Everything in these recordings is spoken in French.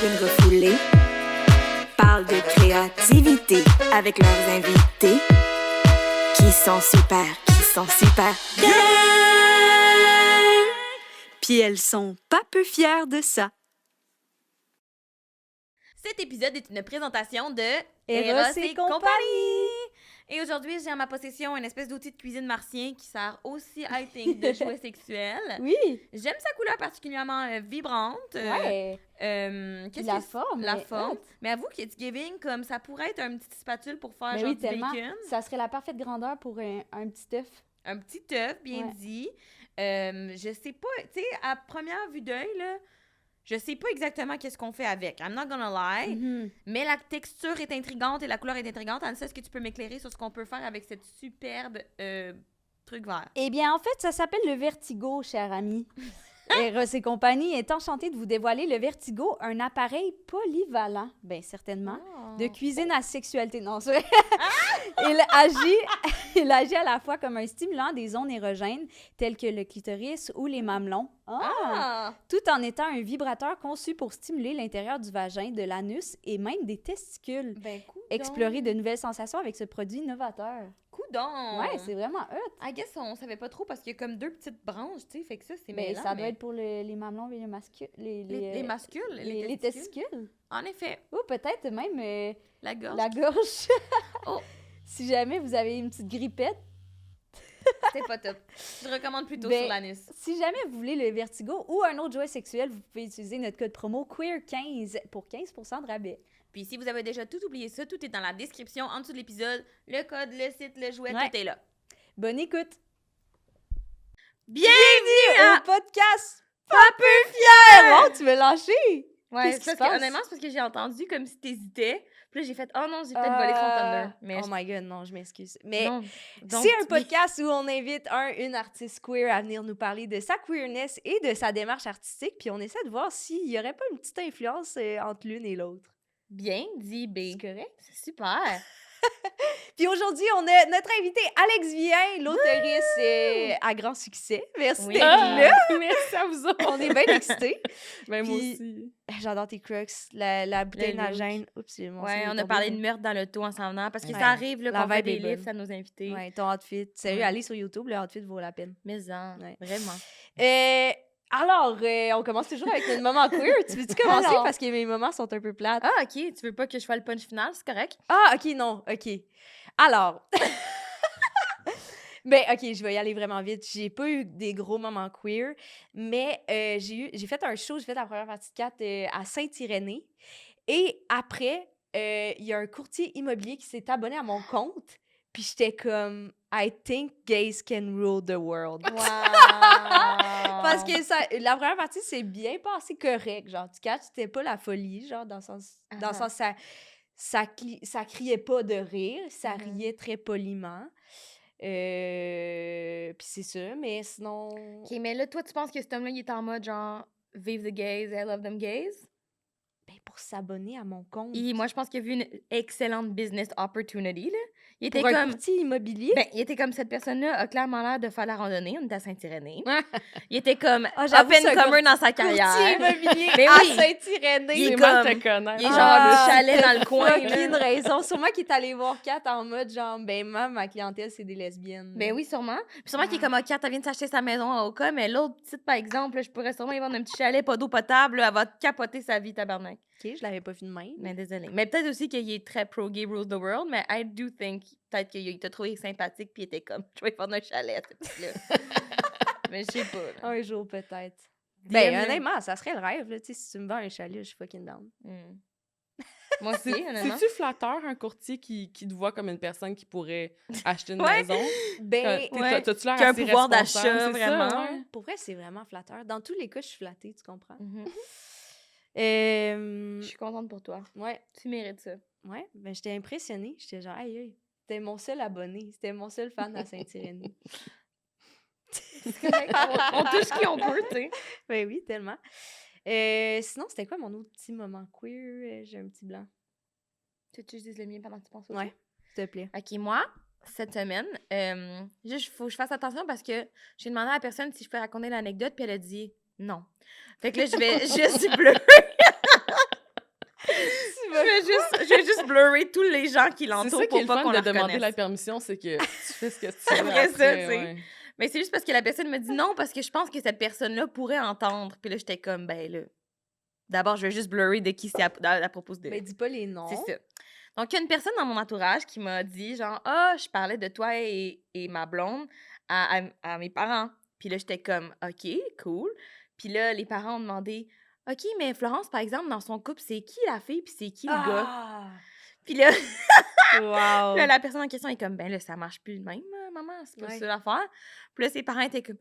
pour une refoulée parlent de créativité avec leurs invités qui sont super yeah! Puis elles sont pas peu fières de ça. Cet épisode est une présentation de Eros et compagnie. Et aujourd'hui, j'ai en ma possession une espèce d'outil de cuisine martien qui sert aussi, I think, de jouet sexuel. Oui. J'aime sa couleur particulièrement vibrante. Ouais. Qu'est-ce la que forme. La forme. Mais avoue qu'It's Giving, comme ça pourrait être un petit spatule pour faire genre oui, du tellement. bacon. Ça serait la parfaite grandeur pour un petit œuf. Un petit œuf, bien dit. Je sais pas, tu sais, à première vue d'œil, là, je sais pas exactement qu'est-ce qu'on fait avec. I'm not gonna lie. Mm-hmm. Mais la texture est intrigante et la couleur est intrigante. Anissa, est-ce que tu peux m'éclairer sur ce qu'on peut faire avec cette superbe truc vert? Eh bien, en fait, ça s'appelle le vertigo, cher ami. Eros et compagnie est enchanté de vous dévoiler le vertigo, un appareil polyvalent, bien certainement, de cuisine à sexualité. Non, c'est vrai. Il agit à la fois comme un stimulant des zones érogènes, telles que le clitoris ou les mamelons, tout en étant un vibrateur conçu pour stimuler l'intérieur du vagin, de l'anus et même des testicules. Ben, coudonc. Explorer de nouvelles sensations avec ce produit innovateur. Coudonc! Ouais, c'est vraiment hot. I guess on savait pas trop parce qu'il y a comme deux petites branches, tu sais, fait que ça, c'est Mais mêlant. ça doit être pour les mamelons et les mascules. Les mascules, Les testicules. En effet. Ou peut-être même La gorge. la gorge. Oh. Si jamais vous avez une petite grippette. C'est pas top. Je recommande plutôt Ben, sur l'anus. Si jamais vous voulez le vertigo ou un autre jouet sexuel, vous pouvez utiliser notre code promo QUEER15 pour 15% de rabais. Puis si vous avez déjà tout oublié ça, tout est dans la description en dessous de l'épisode. Le code, le site, le jouet, Ouais. tout est là. Bonne écoute! Bienvenue au podcast Pas peu fier! Oh, tu veux lâcher? Ouais, Qu'est-ce c'est qui parce se passe? que, honnêtement, c'est parce que j'ai entendu comme si t'hésitais. Puis là, j'ai fait « Oh non, j'ai peut-être volé son Thunder. » Mais Oh my God, non, je m'excuse. Mais non. Donc, c'est un podcast où on invite une artiste queer à venir nous parler de sa queerness et de sa démarche artistique, puis on essaie de voir s'il y aurait pas une petite influence entre l'une et l'autre. Bien dit, B. C'est correct? C'est super. Puis aujourd'hui, on a notre invité Alex Vien, l'auteuriste à grand succès. Merci Oui. d'être là. Merci à vous autres. On est bien excités. Ben, moi Puis- aussi. J'adore tes Crocs, la bouteille Le d'Algène. Oups, c'est mon Ouais, signe on est a tombé. parlé de meurtre dans le dos en s'en venant parce que Ouais. ça arrive là, La qu'on fait vibe des est bonne. lifts à nos invités. Ouais, ton outfit. Sérieux, Ouais. allez sur YouTube, le outfit vaut la peine. Mais en, Ouais. vraiment. Alors, on commence toujours avec notre moment queer. Tu veux-tu commencer? Alors. Parce que mes moments sont un peu plates. Ah, OK. Tu veux pas que je fasse le punch final? C'est correct? Ah, OK, non. OK. Alors. Ben, OK, je vais y aller vraiment vite. J'ai pas eu des gros moments queer, mais j'ai fait un show, j'ai fait la première partie de 4 à Saint-Irénée. Et après, il y a un courtier immobilier qui s'est abonné à mon compte. Puis j'étais comme, I think gays can rule the world. Wow! Parce que la première partie, c'est bien passé correct. Genre, tu catches, c'était pas la folie, genre, dans le sens ça criait pas de rire, ça riait très poliment. Puis c'est ça, mais sinon... OK, mais là, toi, tu penses que cet homme-là, il est en mode genre « Vive the gays, I love them gays Ben, pour s'abonner à mon compte. » Et moi, je pense qu'il a vu une excellente business opportunity, là. Il était Pour un comme... courtier immobilier? Ben, il était comme cette personne-là a clairement l'air de faire la randonnée. On était à Saint-Irénée. Il était comme Ah, up j'avoue, c'est un and comer dans sa carrière. Courtier immobilier Mais à oui. Saint-Irénée. Il est C'est mal comme- te connaître. Il est genre Ah, le chalet dans le coin. Aucune là. raison. Sûrement qu'il est allé voir Kat en mode genre, ben, moi, ma clientèle, c'est des lesbiennes. Ben oui, sûrement. Puis sûrement qu'il est comme, OK, elle vient de s'acheter sa maison à Oka, mais l'autre petite, par exemple, là, je pourrais sûrement y vendre un petit chalet, pas d'eau potable, là, elle va capoter sa vie, tabarnak. OK, je l'avais pas vu de même. Mais désolée. Mais peut-être aussi qu'il est très pro-gay rules the world, mais I do think peut-être qu'il t'a trouvé sympathique puis il était comme, je vais vendre un chalet à ce petit-là. Mais je sais pas. Là. Un jour, peut-être. DM, Ben, là. honnêtement, ça serait le rêve, là. Tu sais, si tu me vends un chalet, je suis fucking down. Moi aussi, honnêtement. C'est-tu flatteur, un courtier qui te voit comme une personne qui pourrait acheter une Ouais. maison? Ben, Ouais. T'as-tu l'air Qui a un assez pouvoir responsable, d'achat, c'est ça, vraiment. ouais? pour vrai, c'est vraiment flatteur. Dans tous les cas, je suis flattée, tu comprends? Mhm. Euh, Je suis contente pour toi. ouais, Tu mérites ça. ouais. Ben, j'étais impressionnée. J'étais genre, aïe, aïe. C'était mon seul abonné. C'était mon seul fan à Saint-Irénée. C'est correct. On touche qui on peut, tu sais. Ben oui, tellement. Sinon, c'était quoi mon autre petit moment queer? J'ai un petit blanc. Tu veux que je dise le mien pendant que tu penses au Ouais, s'il te plaît. OK, moi, cette semaine, juste, faut que je fasse attention parce que j'ai demandé à la personne si je peux raconter l'anecdote, puis elle a dit non. Fait que là, je vais juste pleurer. Je vais juste blurrer tous les gens qui C'est l'entourent ça qui est pour le pas qu'on fun de la demander la reconnaisse. permission, c'est que tu fais ce que tu C'est veux vrai, ça, après, tu sais. ouais. Mais c'est juste parce que la personne me dit non, parce que je pense que cette personne-là pourrait entendre. Puis là, j'étais comme, ben là, d'abord, je vais juste blurrer de qui c'est à propos de... Mais dis pas les noms. C'est ça. Donc, il y a une personne dans mon entourage qui m'a dit, genre, ah, je parlais de toi et ma blonde à mes parents. Puis là, j'étais comme, OK, cool. Puis là, les parents ont demandé, OK, mais Florence, par exemple, dans son couple, c'est qui la fille puis c'est qui le gars? Ah! Puis là, Wow! là, la personne en question est comme, ben là, ça marche plus de même, maman, c'est pas Ouais. ça l'affaire. Puis là, ses parents étaient comme,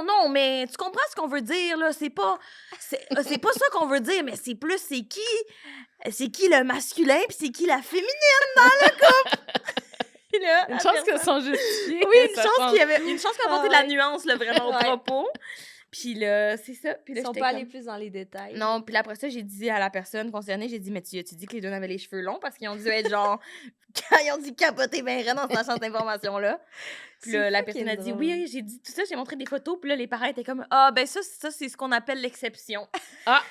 non, mais tu comprends ce qu'on veut dire, là, c'est pas ça qu'on veut dire, mais c'est plus, c'est qui le masculin puis c'est qui la féminine dans le couple. Puis là, Une la chance qu'elles personne- sont justifiées. Oui, ça change. une chance qu'il y a apporté Ah de la nuance, là, vraiment, au Ouais. propos. Puis là, c'est ça. Puis là, Ils sont j'étais pas comme- allés plus dans les détails. Non, puis là, après ça, j'ai dit à la personne concernée, j'ai dit, mais tu dit que les deux avaient les cheveux longs parce qu'ils ont dû être genre, ils ont dû capoter ben raide en sachant cette information-là. Puis là, C'est la fucking personne a dit, drôle. oui, j'ai dit tout ça, j'ai montré des photos, puis là, les parents étaient comme, ah, ben ça, c'est ce qu'on appelle l'exception. Ah!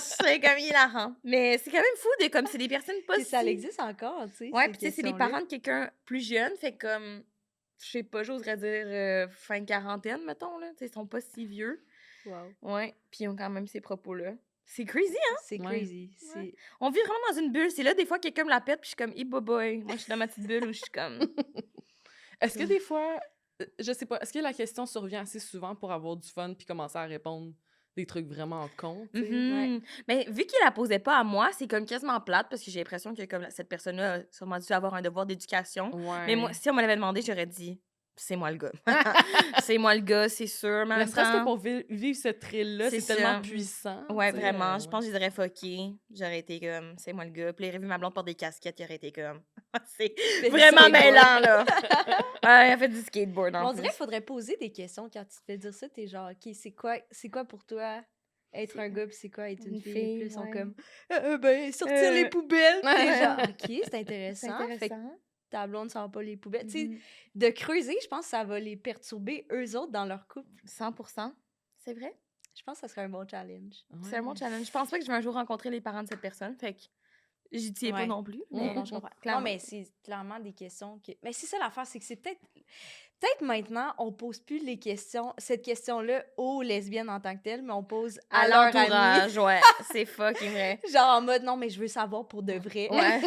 C'est comme hilarant. Mais c'est quand même fou de comme c'est des personnes pas Puis ça si- existe encore, tu sais. Ouais, ces puis tu sais, c'est les questions-là. parents de quelqu'un plus jeune, fait que comme, je sais pas, j'oserais dire fin quarantaine, mettons, là. Tu sais, ils sont pas si vieux. Wow. Ouais, puis ils ont quand même ces propos-là. C'est crazy, hein? C'est Ouais. crazy. Ouais. On vit vraiment dans une bulle. C'est là, des fois, quelqu'un me la pète, puis je suis comme, boy. Moi, je suis dans ma petite bulle où je suis comme. Est-ce que des fois, je sais pas, est-ce que la question survient assez souvent pour avoir du fun puis commencer à répondre des trucs vraiment cons, tu sais? Mhm. Mais vu qu'il la posait pas à moi, c'est comme quasiment plate parce que j'ai l'impression que comme cette personne-là a sûrement dû avoir un devoir d'éducation. Ouais. Mais moi, si on me l'avait demandé, j'aurais dit, c'est moi le gars. C'est moi le gars, c'est sûr. Mais en Ne même serait-ce que temps- pour vivre ce thrill-là, C'est c'est tellement ça. puissant. Ouais, tu sais, vraiment. Je ouais. pense que je les aurais fucké. J'aurais été comme, c'est moi le gars. Puis là, il aurait vu ma blonde porter des casquettes, il aurait été comme, c'est du vraiment skateboard. mêlant, là. Ouais, il a fait du skateboard en On plus. dirait qu'il faudrait poser des questions quand tu te fais dire ça. T'es genre, OK, c'est quoi pour toi être un gars, puis c'est quoi être une Une fille? fille, Puis là, ils sont ouais. comme, ben, sortir les poubelles. Puis t'es genre, OK, c'est C'est intéressant. Fait que intéressant. ta blonde sort pas les poubelles. Tu sais, Mhm. de creuser, je pense que ça va les perturber eux autres dans leur couple. 100%. C'est vrai? Je pense que ça serait un bon challenge. C'est un bon challenge. Je pense pas que je vais un jour rencontrer les parents de cette personne, fait que j'y tiens pas Ouais. non plus. Non, non, je comprends. Non, Clairement. mais c'est clairement des questions que. Mais c'est ça l'affaire, c'est que c'est peut-être. Peut-être maintenant, on pose plus cette question-là aux lesbiennes en tant que telles, mais on pose à, À leur ami. l'entourage, ouais. C'est fucking vrai. Genre en mode, non, mais je veux savoir pour de vrai. Ouais.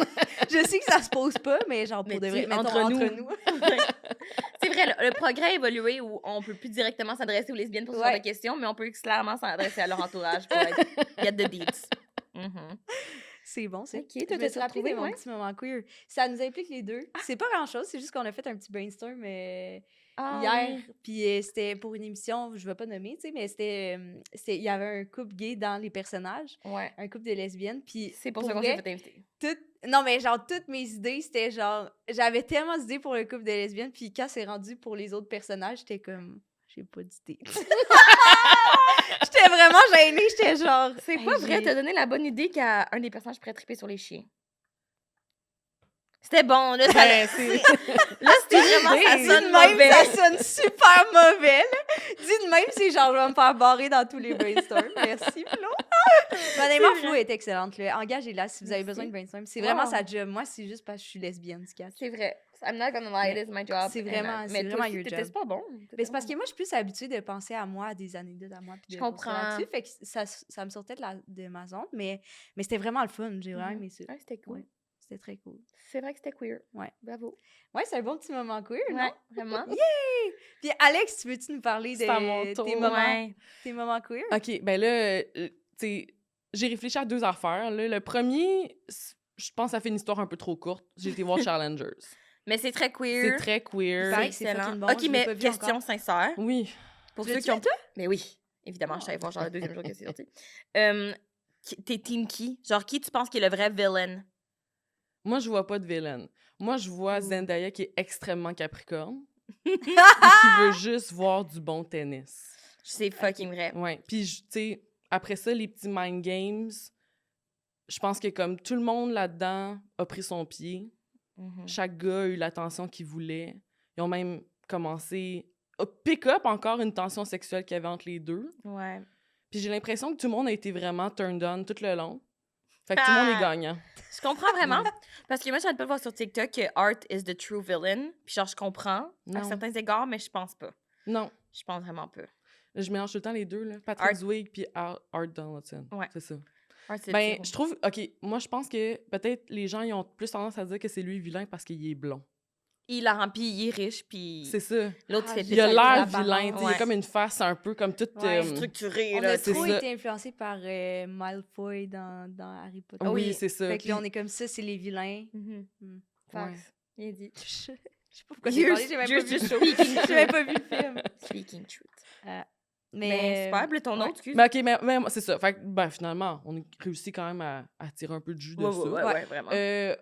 Je sais que ça se pose pas, mais genre pour Mais de tu vrai. sais, Mettons, entre nous. nous. C'est vrai, le progrès a évolué où on peut plus directement s'adresser aux lesbiennes pour ce genre Ouais. de questions, mais on peut clairement s'adresser à leur entourage pour être get the deeds. Mhm. C'est bon, c'est. Ok, Je toi, me t'as suis rappelé de retrouvé, mon ouais. petit moment queer. Ça nous implique les deux. C'est pas grand-chose, c'est juste qu'on a fait un petit brainstorm Ah, hier. oui. Puis c'était pour une émission, je vais pas nommer, tu sais, mais il y avait un couple gay dans les personnages, Ouais. un couple de lesbiennes. Puis C'est pour pour ça qu'on vrai, s'est fait inviter. non, mais genre, toutes mes idées, c'était genre. J'avais tellement d'idées pour le couple de lesbiennes, puis quand c'est rendu pour les autres personnages, j'étais comme. J'ai pas d'idée. J'étais vraiment gênée, j'étais genre. C'est hey, pas vrai, j'ai- t'as donné la bonne idée qu'un des personnages pourrait triper sur les chiens. C'était bon, là, ça, Ben, c'est- là c'était vraiment, ça Dit sonne de même, mauvais. ça sonne super mauvais. Là. Dit de même, c'est genre, je vais me faire barrer dans tous les brainstorms. Merci, Flo. Honnêtement, C'est Flo vrai. est excellente. Là. Engagez-la si vous avez Merci. besoin de brainstorm. C'est vraiment Wow. sa job. Moi, c'est juste parce que je suis lesbienne, ce catch. C'est vrai. I'm not gonna lie, it is my job. C'est and vraiment- I- c'est mais toi vraiment aussi, your t'étais job. pas bon. Mais c'est parce que moi, je suis plus habituée de penser à moi, à des anecdotes à moi. Puis Je de construire comprends. là-dessus. Fait que ça me sortait de ma zone. Mais c'était vraiment le fun. J'ai vraiment aimé ça. Ouais, c'était cool. Ouais. C'était très cool. C'est vrai que c'était queer. Ouais. Bravo. Ouais, c'est un bon petit moment queer, non? Ouais, vraiment. Puis Alex, tu veux-tu nous parler C'est à mon de tour. tes moments queer? OK, ben là, tu sais, j'ai réfléchi à 2 affaires. Là. Le premier, je pense que ça fait une histoire un peu trop courte. J'ai été voir Challengers. Mais c'est très queer. C'est très queer. Pareil, c'est excellent. fucking bon, Ok, je l'ai mais pas vu question encore. sincère. Oui. Pour Tu ceux l'as-tu qui ont. fait, toi? Mais oui, évidemment, je savais voir genre le deuxième jour que c'est sorti. T'es team qui? Genre, qui tu penses qui est le vrai villain? Moi, je vois pas de villaine. Moi, je vois Ouh. Zendaya qui est extrêmement capricorne et qui veut juste voir du bon tennis. C'est fucking vrai. Ouais. Puis, tu sais, après ça, les petits mind games, je pense que comme tout le monde là-dedans a pris son pied, Mhm. chaque gars a eu l'attention qu'il voulait. Ils ont même commencé à pick up encore une tension sexuelle qu'il y avait entre les deux. Ouais. Puis j'ai l'impression que tout le monde a été vraiment turned on tout le long. Fait que tout le monde est Ah. gagnant. Je comprends vraiment. Parce que moi, j'arrête pas de voir sur TikTok que Art is the true villain. Puis genre, je comprends à Non. certains égards, mais je pense pas. Non. Je pense vraiment pas. Je mélange tout le temps les deux, là. Patrick Art- Zwig puis Art Donaldson. Ouais. C'est ça. Art, c'est Ben, le true. je trouve... OK, moi, je pense que peut-être les gens, ils ont plus tendance à dire que c'est lui vilain parce qu'il est blond. Il a rempli, il est riche, puis C'est ça. l'autre Ah, fait j'ai Il a ça, l'air l'apparence. vilain, tu sais. Il Ouais. a comme une face un peu comme toute... Ouais. structuré, On là. a c'est trop ça. été influencés par Malfoy dans Harry Potter. Oui, oui. c'est ça. Fait que là, Puis- on est comme ça, c'est les vilains. Mhm. Mm. Facts. Ouais. Bien dit. Je sais pas pourquoi j'ai parlé, j'ai même pas vu le show. J'ai même pas vu le film. Speaking truth. Mais super. Puis là, ton ouais. autre, excuse. Mais OK, mais c'est ça. Fait que, ben, finalement, on a réussi quand même à tirer un peu de jus de Ouais, ça. ouais, vraiment.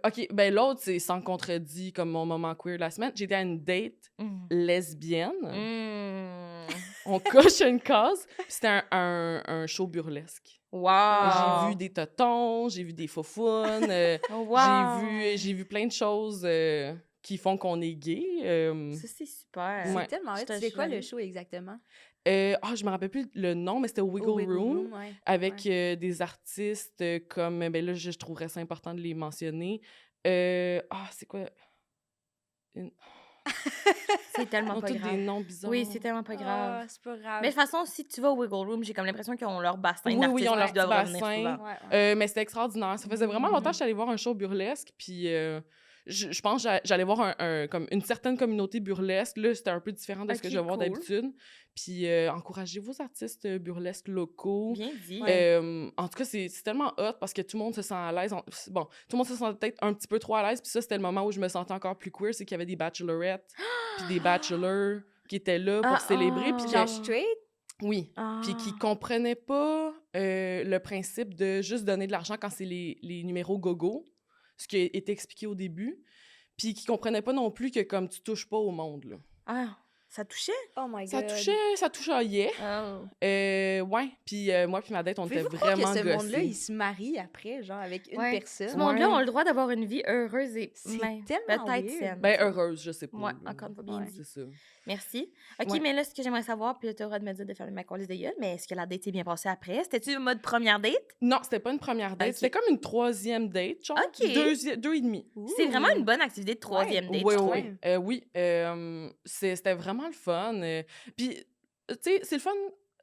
OK, ben l'autre, c'est sans contredit comme mon moment queer la semaine. J'étais à une date Mhm. lesbienne. Mm. On coche une case. Puis c'était un show burlesque. Wow. J'ai vu des totons, j'ai vu des faufounes, Oh, wow. j'ai vu plein de choses qui font qu'on est gay. Ça, c'est super. c'est Ouais. tellement hot. J'étais C'est quoi le jolie. show exactement? Je me rappelle plus le nom, mais c'était au Wiggle Room. ouais. Avec des artistes comme... Ben là, je trouverais ça important de les mentionner. C'est quoi? C'est tellement Ils ont pas tous grave. des noms bizarres. Oui, c'est tellement pas grave. Ah, c'est pas grave. Mais de toute façon, si tu vas au Wiggle Room, j'ai comme l'impression qu'ils ont leur bassin Oui, d'artistes oui, ils ont leur qui doivent petit revenir bassin. souvent. Ouais. Mais c'était extraordinaire. Ça faisait vraiment longtemps que j'allais voir un show burlesque, puis je pense que j'allais voir comme une certaine communauté burlesque. Là, c'était un peu différent de ce que Ok, je vais voir cool. d'habitude. Puis encouragez vos artistes burlesques locaux. Bien dit. En tout cas, c'est tellement hot parce que tout le monde se sent à l'aise. Bon, tout le monde se sent peut-être un petit peu trop à l'aise. Puis ça, c'était le moment où je me sentais encore plus queer. C'est qu'il y avait des bachelorettes puis des bachelors qui étaient là pour Ah, célébrer. ah. Puis Genre que- straight? oui. Ah. Puis qui comprenaient pas le principe de juste donner de l'argent quand c'est les numéros gogo, ce qui a été expliqué au début. Puis qui comprenaient pas non plus que comme tu touches pas au monde, là. Ah, ça touchait? Oh my Ça god. touchait. Oh. Ouais. Puis moi puis ma date, on était Pouvez-vous croire vraiment que ce monde-là, il gossés. se marie après, genre, avec une Ouais. personne? Ce monde-là Ouais. ont le droit d'avoir une vie heureuse et C'est ben, tellement peut-être weird. saine. Ben, heureuse, je sais pas. Ouais, là. encore une fois, bien Ouais. dit. C'est ça. Merci. OK, Ouais. mais là, ce que j'aimerais savoir, puis là, tu auras de me dire de faire ma colise de gueule, mais est-ce que la date s'est bien passée après? C'était-tu mode première date? Non, c'était pas une première date. Ok. C'était comme une troisième date, genre. Ok. Deux et demi. C'est vraiment une bonne activité de troisième date, Oui, je trouve. oui. C'était vraiment le fun. Puis, tu sais, c'est le fun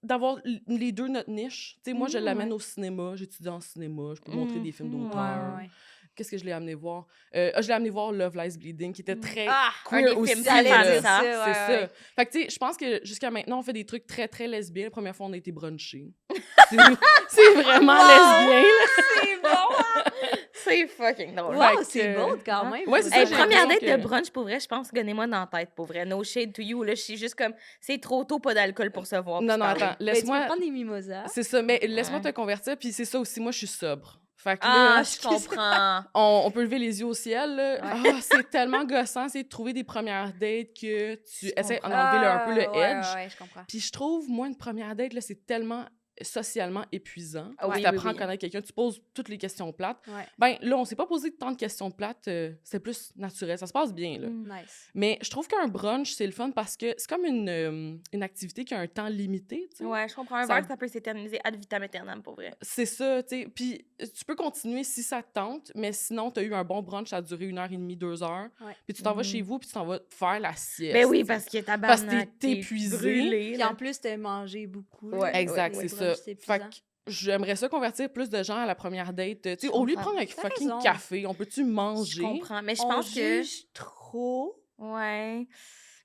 d'avoir les deux notre niche. Tu sais, moi, je l'amène au cinéma. J'étudie en cinéma. Je peux montrer des films d'auteur. Ouais. Qu'est-ce que je l'ai amené voir? Je l'ai amené voir Love Lies Bleeding, qui était très Ah, queer un des aussi. films J'allais fan, dire ça. ça, C'est ouais, ça. ouais. Fait que, tu sais, je pense que jusqu'à maintenant, on fait des trucs très, très lesbiens. La première fois, on a été brunchés. C'est vraiment lesbien, là. C'est bon! C'est fucking drôle. Fait Wow, que- c'est bold quand même. Ouais, c'est ça, Hey, j'ai première date l'impression de que- brunch, pour vrai, je pense, gagnez-moi dans la tête, pour vrai. No shade to you, là, je suis juste comme, c'est trop tôt, pas d'alcool pour se voir. Non, puis non, se parler. attends. Ben, tu peux Laisse-moi... prendre des mimosas. C'est ça, mais laisse-moi Ouais. te convertir, puis c'est ça aussi, moi, je suis sobre. Fait que Ah, là, je comprends. on peut lever les yeux au ciel, là. Ah, c'est tellement gossant, c'est de trouver des premières dates que tu essaies d'enlever un peu le edge. Ouais, je comprends. Puis je trouve, moi, une première date, là, c'est tellement socialement épuisant. Ah oui, Tu oui, apprends oui. à connaître quelqu'un, tu poses toutes les questions plates. Ouais. Ben là, on s'est pas posé tant de questions plates, c'est plus naturel, ça se passe bien, là. Mm. Nice. Mais je trouve qu'un brunch, c'est le fun parce que c'est comme une activité qui a un temps limité, tu sais. Ouais, je comprends. Un Ça- verre, ça peut s'éterniser ad vitam aeternam, pour vrai. C'est ça, tu sais. Puis tu peux continuer si ça te tente, mais sinon, tu as eu un bon brunch, ça a duré 1h30, 2 heures. Ouais. Puis tu t'en vas Mhm. chez vous, puis tu t'en vas faire la sieste. Ben oui, parce que ta Parce que t'es épuisé. brûlé, Puis là. en plus, t'as mangé beaucoup. Ouais, là. Exact, Ouais, c'est le ça. brunch, c'est Fait épuisant. que j'aimerais ça convertir plus de gens à la première date. Tu sais, Je au lieu de comprends. prendre un T'as fucking raison. café, on peut-tu manger? Je comprends, mais je On pense que... juge trop. Ouais.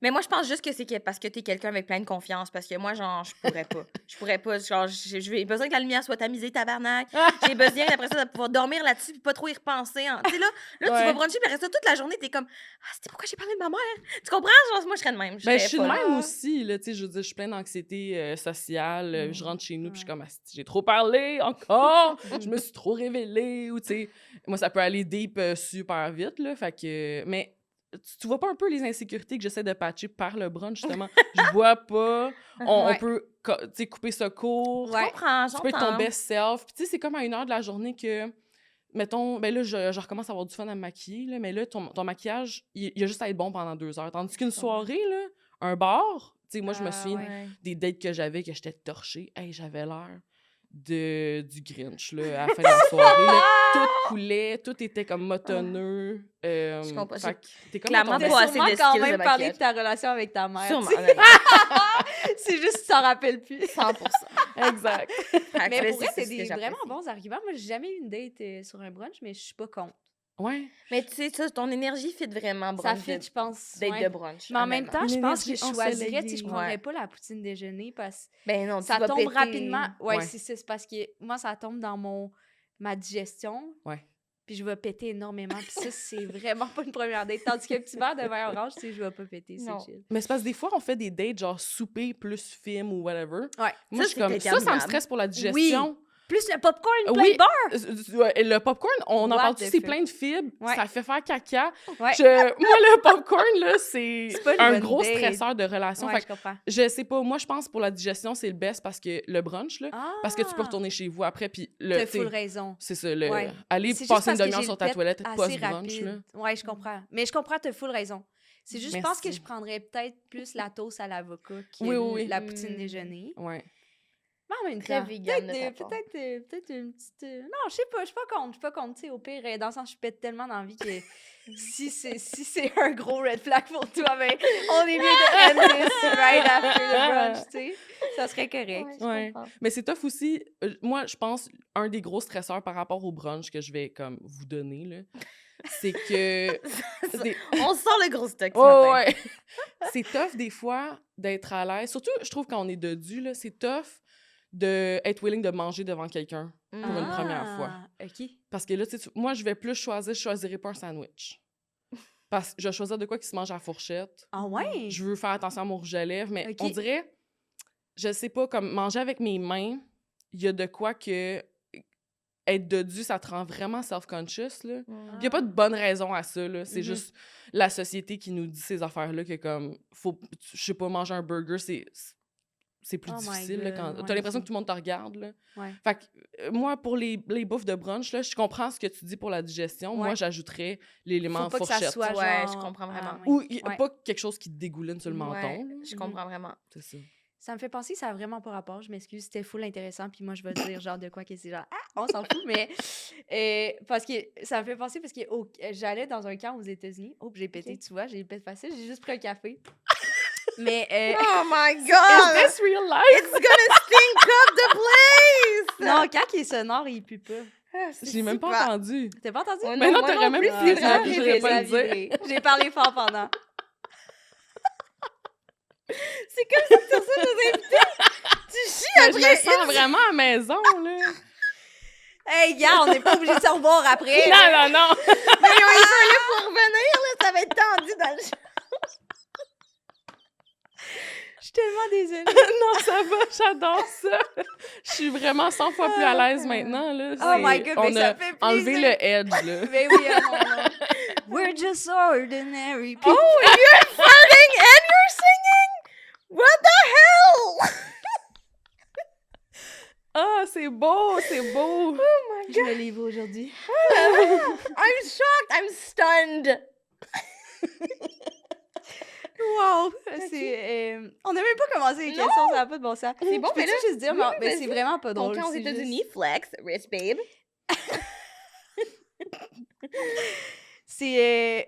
Mais moi, je pense juste que c'est parce que t'es quelqu'un avec plein de confiance. Parce que moi, genre, je pourrais pas. Je pourrais pas. Genre, j'ai besoin que la lumière soit tamisée, tabarnak. J'ai besoin, après ça, de pouvoir dormir là-dessus puis pas trop y repenser. Tu sais, là, tu Ouais. vas bruncher puis après ça, toute la journée, t'es comme, ah, c'était pourquoi j'ai parlé de ma mère? Tu comprends? Genre, moi, je serais de même. Ben, je suis de serais pas même là. aussi, là, tu sais, je veux dire, je suis pleine d'anxiété sociale, Mm. je rentre chez nous, puis je suis Ouais. comme, Asti, j'ai trop parlé, encore, je me suis trop révélée, ou tu sais, moi, ça peut aller deep super vite, là, fait que, mais tu vois pas un peu les insécurités que j'essaie de patcher par le brunch, justement, je bois pas, on Ouais. peut, tu sais, couper ça court, Je comprends, tu peux être ton j'entends. best self, puis tu sais, c'est comme à 1h de la journée que, mettons, ben là, je recommence à avoir du fun à me maquiller, là, mais là, ton maquillage, il a juste à être bon pendant 2 heures. Tandis qu'une soirée, là, un bar, tu sais, moi, je me Ah, souviens ouais. Ouais. des dates que j'avais, que j'étais torchée. Hey, j'avais l'air du Grinch, là, à la fin de la soirée. Là. Tout coulait, tout était comme motonneux. Je comprends. Fait que t'es comme Clairement dans ton- pas T'as assez sûrement de quand skills de même parlé maquillage. de ta relation avec ta mère. Sûrement, tu sais. honnêtement. C'est juste que tu t'en rappelles plus. 100%. Exact. Fait que Mais là, pour vrai, c'est ce que des vraiment j'apprécie. bons arguments. Moi, j'ai jamais eu une date sur un brunch, mais je suis pas contre. Ouais. Mais tu sais, ça, ton énergie fit vraiment Ça brunch. fit, je pense. Date ouais. de brunch. Mais en même honnêtement. temps, je Une pense que énergie je choisirais, tu sais, je ensoleillée. prendrais Ouais. pas la poutine déjeuner parce que Ben non, tu ça vas tombe péter. rapidement. Ouais, Ouais. c'est parce que moi, ça tombe dans ma digestion. Ouais. Puis je vais péter énormément. Puis ça, c'est vraiment pas une première date. Tandis qu'un petit verre de vin orange, tu sais, je vais pas péter. C'est Non. chill. Mais c'est parce que des fois, on fait des dates genre souper plus film ou whatever. Ouais. Moi, Ça, je suis comme, c'est ça me interminable. stresse pour la digestion. Plus le popcorn, plein Oui. de beurre. Ouais, le popcorn, on en What parle the tu c'est fuck? plein de fibres, Ouais. ça fait faire caca. Ouais. Moi, le popcorn, là, c'est C'est pas une un bonne gros date. stresseur de relation. Ouais, Fait je que comprends. je sais pas, moi, je pense pour la digestion, c'est le best parce que le brunch, là, Ah! parce que tu peux retourner chez vous après, puis le... T'as t'sais, full raison. c'est ça, Ouais. aller C'est juste passer une parce que demi-heure j'ai sur le ta pet toilette assez post-brunch, là. rapide. Ouais, je comprends. Mais je comprends, t'as full raison. C'est juste, je pense que Merci. je prendrais peut-être plus la toast à l'avocat que Oui, oui, oui. la poutine déjeuner. Ouais. Mais en même Très temps, vegan de ta part. peut-être une petite... Non, je sais pas, je suis pas contre. Je suis pas contre, tu sais, au pire, dans le sens, je pète tellement dans la vie que si c'est un gros red flag pour toi, ben, on est mieux de end this right after the brunch, tu sais. Ça serait correct. je Ouais. comprends. Mais c'est tough aussi. Moi, je pense, un des gros stresseurs par rapport au brunch que je vais comme vous donner, là, c'est que... c'est- On sent le gros stock ce Oh, matin. ouais. C'est tough des fois d'être à l'aise. Surtout, je trouve quand on est dodu, là, c'est tough d'être willing de manger devant quelqu'un pour une première fois. OK. Parce que là, tu sais, moi, je vais plus choisir, je choisirais pas un sandwich. Parce que je vais choisir de quoi qui se mange à la fourchette. Ah ouais? Je veux faire attention à mon rouge à lèvres, mais Ok. on dirait, je sais pas, comme manger avec mes mains, il y a de quoi que être dodu, ça te rend vraiment self-conscious, là. Il n'y a pas de bonne raison à ça, là. C'est Mhm. juste la société qui nous dit ces affaires-là que, comme, faut, je sais pas, manger un burger, c'est plus Oh my difficile, là, God, quand ouais, t'as l'impression ok. que tout le monde te regarde, là. Ouais. Fait que, moi, pour les bouffes de brunch, là, je comprends ce que tu dis pour la digestion. Moi, Ouais. j'ajouterais l'élément Faut pas que fourchette. ça soit genre... Ouais, je comprends vraiment. ouais. Ou Ouais. pas quelque chose qui te dégouline sur le menton. Ouais, là. je comprends vraiment. C'est ça. Ça me fait penser, ça a vraiment pas rapport, je m'excuse, c'était full intéressant, puis moi je vais dire genre de quoi que c'est genre, on s'en fout, mais parce que ça me fait penser parce que j'allais dans un camp aux États-Unis, j'ai pété, Ok. tu vois, j'ai pété facile, j'ai juste pris un café. Mais Oh my Is god! this real life? It's gonna stink up the place! non, quand il est sonore, il pue pas. Ah, c'est J'ai même pas super. entendu. T'as pas entendu? Ouais, Mais non, moi t'aurais même plus, pu c'est dire, vraiment puis je rêvé, pas ça. le dire. vibré. J'ai parlé fort pendant. C'est comme ça que tu reçois nos invités. Tu chies Mais je après me sens vraiment à la maison, là. Hey, gars, on n'est pas obligé de se revoir après. Non, non, non. Mais ils sont là pour revenir, là, ça va être tendu dans le Je suis tellement désolée. Non, ça va, j'adore ça. Je suis vraiment 100 fois plus à l'aise maintenant, là. Oh my C'est- God, on mais ça a fait enlevé plaisir. le edge, là. Mais oui, non. We're just ordinary people. Oh, you're farting and you're singing! What the hell? Ah, c'est beau, c'est beau. Je me livre aujourd'hui. I'm shocked, I'm stunned. Wow! On n'a même pas commencé les Non! questions, ça n'a pas de bon sens. C'est bon, Je mais peux-tu là, juste dire, oui, mais vas-y. c'est vraiment pas Ton drôle. camp aux c'est États-Unis, juste- flex, rich babe.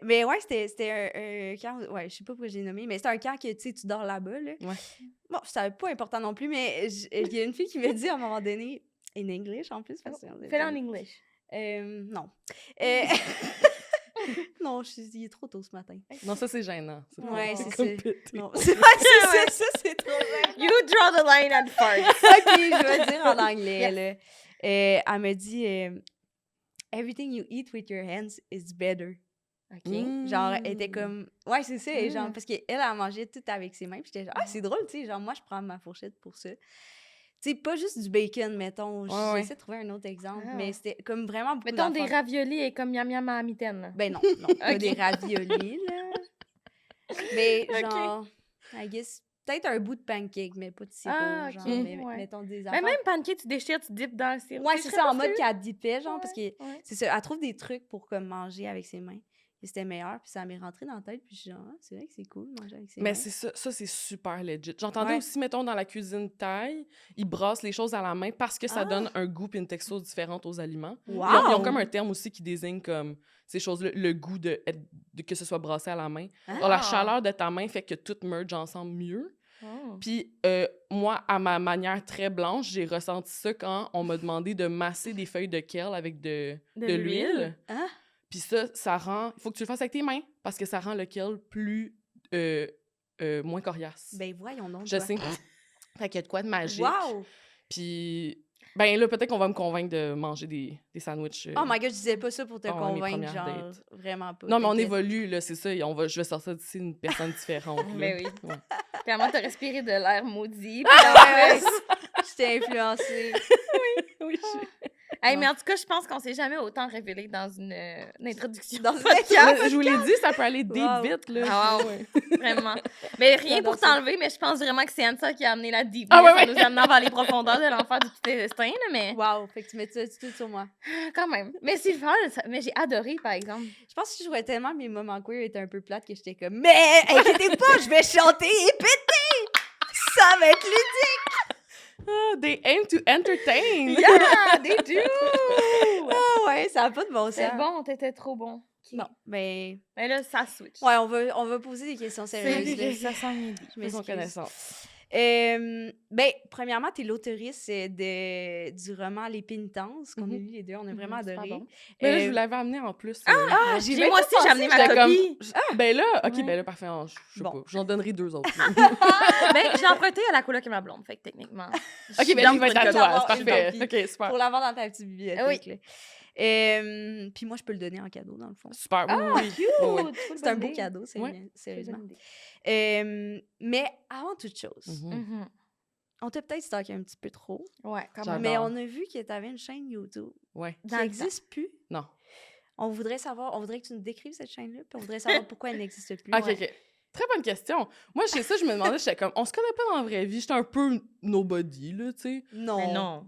Mais ouais, c'était un camp. Ouais, je sais pas pourquoi j'ai nommé, mais c'était un camp que tu sais, tu dors là-bas. Là. Ouais. Bon, c'était pas important non plus, mais il y a une fille qui m'a dit à un moment donné, in English en plus. Parce que Fais-le en English. Non. Non, il est trop tôt ce matin. Non, ça, c'est gênant. Ouais, c'est comme ça. péter. Non, c'est pas ça, c'est trop gênant. You draw the line at farts. OK, je vais le dire en anglais. Là. Elle me dit Everything you eat with your hands is better. OK. Genre, elle était comme. Ouais, c'est ça. Mm. Genre, parce qu'elle, elle mangeait tout avec ses mains. Puis j'étais genre, c'est drôle, tu sais. Genre, moi, je prends ma fourchette pour ça. Tu sais, pas juste du bacon, mettons. Ouais. J'essaie de trouver un autre exemple. Ah. Mais c'était comme vraiment beaucoup Mettons des d'affaires. raviolis et comme miam miam à la mitaine. là. Ben non, pas Ok. des raviolis, là. Mais Ok. genre, I guess, peut-être un bout de pancake, mais pas de sirop. Ah, ok. Genre, mais Ouais. mettons des Mais affaires. même pancake, tu déchires, tu dips dans le sirop. Ouais, c'est ça, en mode qu'il qu'elle dipait, genre, parce que Ouais. c'est ça, elle trouve des trucs pour comme manger avec ses mains. c'était meilleur, puis ça m'est rentré dans la tête, puis je suis genre, ah, c'est vrai que c'est cool manger avec ses Mais mains. c'est ça c'est super legit. J'entendais Ouais. aussi, mettons, dans la cuisine thaï, ils brassent les choses à la main parce que ça Ah! donne un goût et une texture différente aux aliments. Wow! Ils ont comme un terme aussi qui désigne comme ces choses-là, le goût de que ce soit brassé à la main. Ah! Alors, la chaleur de ta main fait que tout merge ensemble mieux. Oh. Puis moi, à ma manière très blanche, j'ai ressenti ça quand on m'a demandé de masser des feuilles de kale avec de l'huile. Hein? Puis ça rend... Il faut que tu le fasses avec tes mains parce que ça rend le kale plus... moins coriace. Ben voyons donc. Je toi. sais. Fait qu'il y a de quoi de magique. Wow! Puis... Ben là, peut-être qu'on va me convaincre de manger des sandwichs. Oh my god, je disais pas ça pour te mes convaincre, premières genre, dates. vraiment pas. Non, mais on t'inquiète. évolue, là, c'est ça. Je vais sortir d'ici une personne différente. là. Ben oui. Ouais. Clairement, t'as respiré de l'air maudit. Ah ouais, je t'ai influencée. Oui, je... Hey, mais en tout cas, je pense qu'on s'est jamais autant révélé dans une introduction. Dans une podcast. Mais je vous l'ai dit, ça peut aller deep Wow. vite, là. Ah, wow. Vraiment. Mais rien J'adore pour ça. t'enlever, mais je pense vraiment que c'est Ansa qui a amené la deep Ah, ouais, en ouais. nous amenant vers les profondeurs de l'enfer du petit destin, là, mais Wow, fait que tu mets ça tout sur moi. quand même. Mais c'est le fun, mais j'ai adoré, par exemple. Je pense que je jouais tellement, mes moments queer étaient un peu plates que j'étais comme, mais inquiétez pas, je vais chanter et péter! Ça va être ludique! Ah, they aim to entertain! Yeah, they do! Ah ouais, ça a pas de bon sens. C'est bon, t'étais trop bon. Non, mais... Mais là, ça switch. Ouais, on va poser des questions sérieuses. là. Ça sent midi. Je Faisons m'excuse. connaissance. Ben, premièrement, t'es l'autrice du roman Les Pénitences, qu'on a Mhm. lu les deux, on a vraiment super adoré. bon. Mais là, je Euh, vous l'avais amené en plus. Ah, j'ai même Moi pas aussi, j'ai amené ma J'étais comme... copie. Ben là, OK, Ouais. ben là, parfait. Je sais Bon. pas. J'en donnerai 2 autres. Ben, j'ai emprunté à la coloc et ma blonde, fait que techniquement. OK, ben là, il va être à toi. d'avoir C'est une parfait. copie. OK, super. Pour l'avoir dans ta petite bibliothèque. Oui. là. Puis moi, je peux le donner en cadeau, dans le fond. Super. Ah, Oui, oui. cute! Oui, oui. C'est un beau cadeau, Ouais. sérieusement. Mais avant toute chose, Mhm. on t'a peut-être stalké un petit peu trop, Ouais, quand J'adore. même. mais on a vu que t'avais une chaîne YouTube Ouais. qui Dans le n'existe plus. Non. On voudrait que tu nous décrives cette chaîne-là, puis on voudrait savoir pourquoi elle n'existe plus. OK, OK. Très bonne question. Moi, chez ça, je me demandais, j'étais comme, on se connaît pas dans la vraie vie. J'étais un peu nobody, là, tu sais. Non. Mais non.